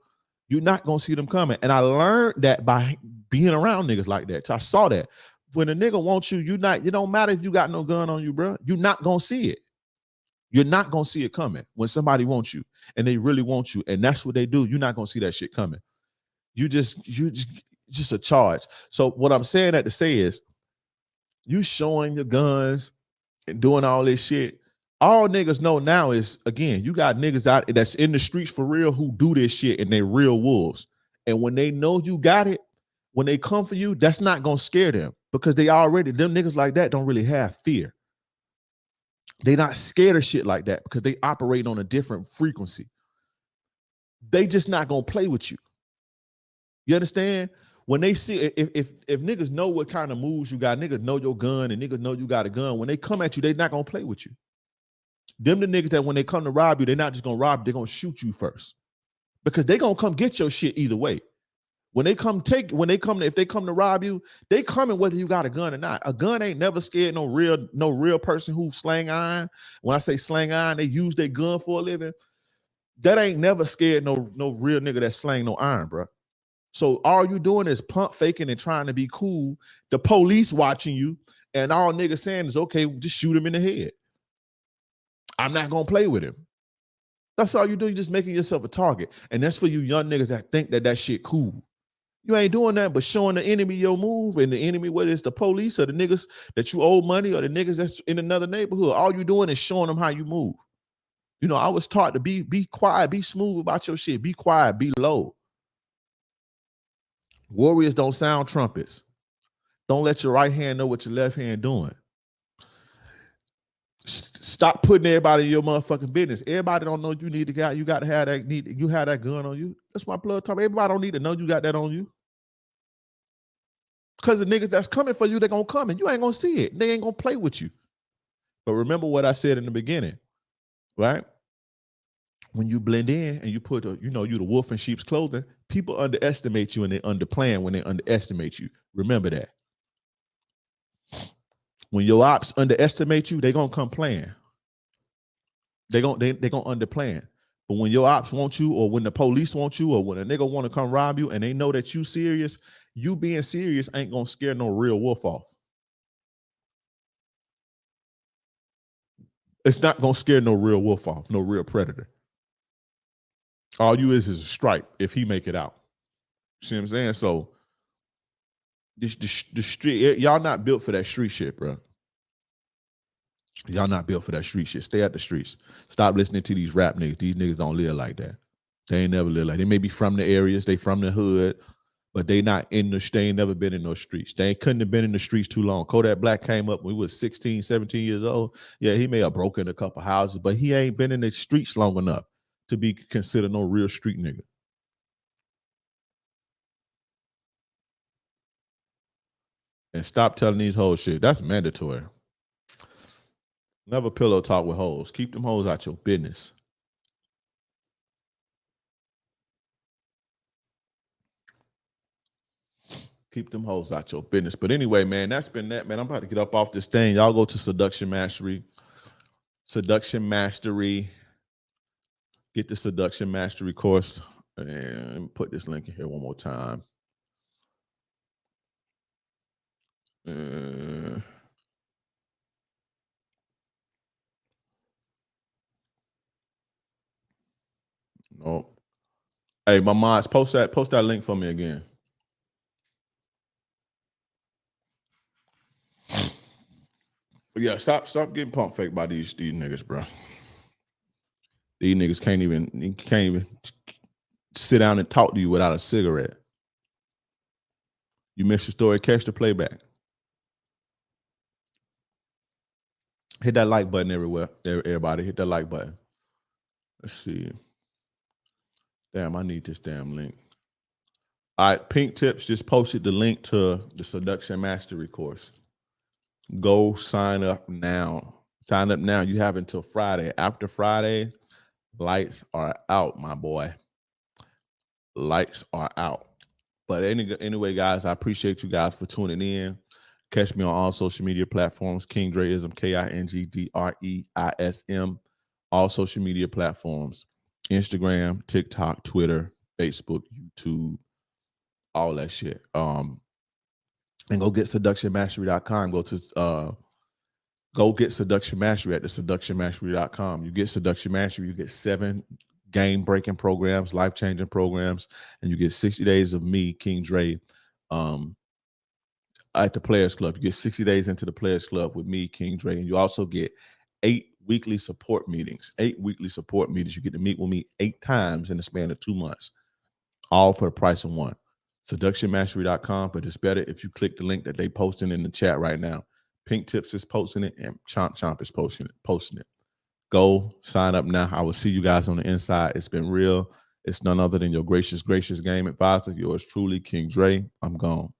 B: you're not gonna see them coming. And I learned that by being around niggas like that. So I saw that when a nigga wants you, it don't matter if you got no gun on you, bro. You're not gonna see it. You're not gonna see it coming. When somebody wants you and they really want you, and that's what they do, you're not gonna see that shit coming. You just a charge. So what I'm saying that to say is, you showing your guns and doing all this shit. All niggas know now is, again, you got niggas out that's in the streets for real who do this shit, and they real wolves. And when they know you got it, when they come for you, that's not gonna scare them, because them niggas like that don't really have fear. They're not scared of shit like that because they operate on a different frequency. They just not gonna play with you. You understand? When they see if niggas know what kind of moves you got, niggas know your gun and niggas know you got a gun. When they come at you, they not gonna play with you. Them the niggas that when they come to rob you, they're not just gonna rob you, they're gonna shoot you first. Because they gonna come get your shit either way. If they come to rob you, they coming whether you got a gun or not. A gun ain't never scared no real person who slang iron. When I say slang iron, they use their gun for a living. That ain't never scared no real nigga that slang no iron, bro. So all you doing is pump faking and trying to be cool. The police watching you, and all niggas saying is, okay, just shoot him in the head. I'm not gonna play with him. That's all you do. You're just making yourself a target. And that's for you young niggas that think that shit cool. You ain't doing that but showing the enemy your move, and the enemy, whether it's the police or the niggas that you owe money or the niggas that's in another neighborhood, all you doing is showing them how you move. You know, I was taught to be quiet, be smooth about your shit, be quiet, be low. Warriors don't sound trumpets. Don't let your right hand know what your left hand doing. Stop putting everybody in your motherfucking business. Everybody don't know you need the guy. You got to have that. You have that gun on you. That's my blood talk. Everybody don't need to know you got that on you. Because the niggas that's coming for you, they're gonna come and you ain't gonna see it. They ain't gonna play with you. But remember what I said in the beginning, right? When you blend in and you put, you the wolf in sheep's clothing, people underestimate you and they underplan when they underestimate you. Remember that. When your ops underestimate you, they gonna come playing. They gonna underplan. But when your ops want you, or when the police want you, or when a nigga want to come rob you and they know that you serious, you being serious ain't gonna scare no real wolf off. It's not gonna scare no real wolf off, no real predator. All you is a stripe if he make it out. See what I'm saying? So the street, y'all not built for that street shit, bro. Y'all not built for that street shit. Stay at the streets. Stop listening to these rap niggas. These niggas don't live like that. They ain't never live like that. They may be from the areas, they from the hood, but they not in the, they ain't never been in those streets. They couldn't have been in the streets too long. Kodak Black came up when he was 16, 17 years old. Yeah, he may have broken a couple houses, but he ain't been in the streets long enough to be considered no real street nigga. And stop telling these hoes shit. That's mandatory. Never pillow talk with hoes. Keep them hoes out your business. Keep them hoes out your business. But anyway, man, that's been that, man. I'm about to get up off this thing. Y'all go to Seduction Mastery. Seduction Mastery. Get the Seduction Mastery course. And put this link in here one more time. No. Hey, my mods, post that link for me again. Yeah, stop getting pump fake by these niggas, bro. These niggas can't even sit down and talk to you without a cigarette. You missed your story, catch the playback. Hit that like button everywhere. Everybody, hit that like button. Let's see. Damn, I need this damn link. All right, Pink Tips just posted the link to the Seduction Mastery course. Go sign up now. Sign up now. You have until Friday. After Friday, lights are out, my boy. Lights are out. But anyway, guys, I appreciate you guys for tuning in. Catch me on all social media platforms. King Dreism, KINGDREISM. All social media platforms. Instagram, TikTok, Twitter, Facebook, YouTube, all that shit. And go get seductionmastery.com. Go get Seduction Mastery at the seductionmastery.com. You get Seduction Mastery, you get 7 game-breaking programs, life-changing programs, and you get 60 days of me, King Dre, at the Players Club. You get 60 days into the Players Club with me, King Dre, and you also get 8 weekly support meetings. 8 weekly support meetings. You get to meet with me 8 times in the span of 2 months, all for the price of one. Seductionmastery.com, but it's better if you click the link that they posting in the chat right now. Pink Tips is posting it, and Chomp Chomp is posting it. Go sign up now. I will see you guys on the inside. It's been real. It's none other than your gracious game advisor. Yours truly, King Dre. I'm gone.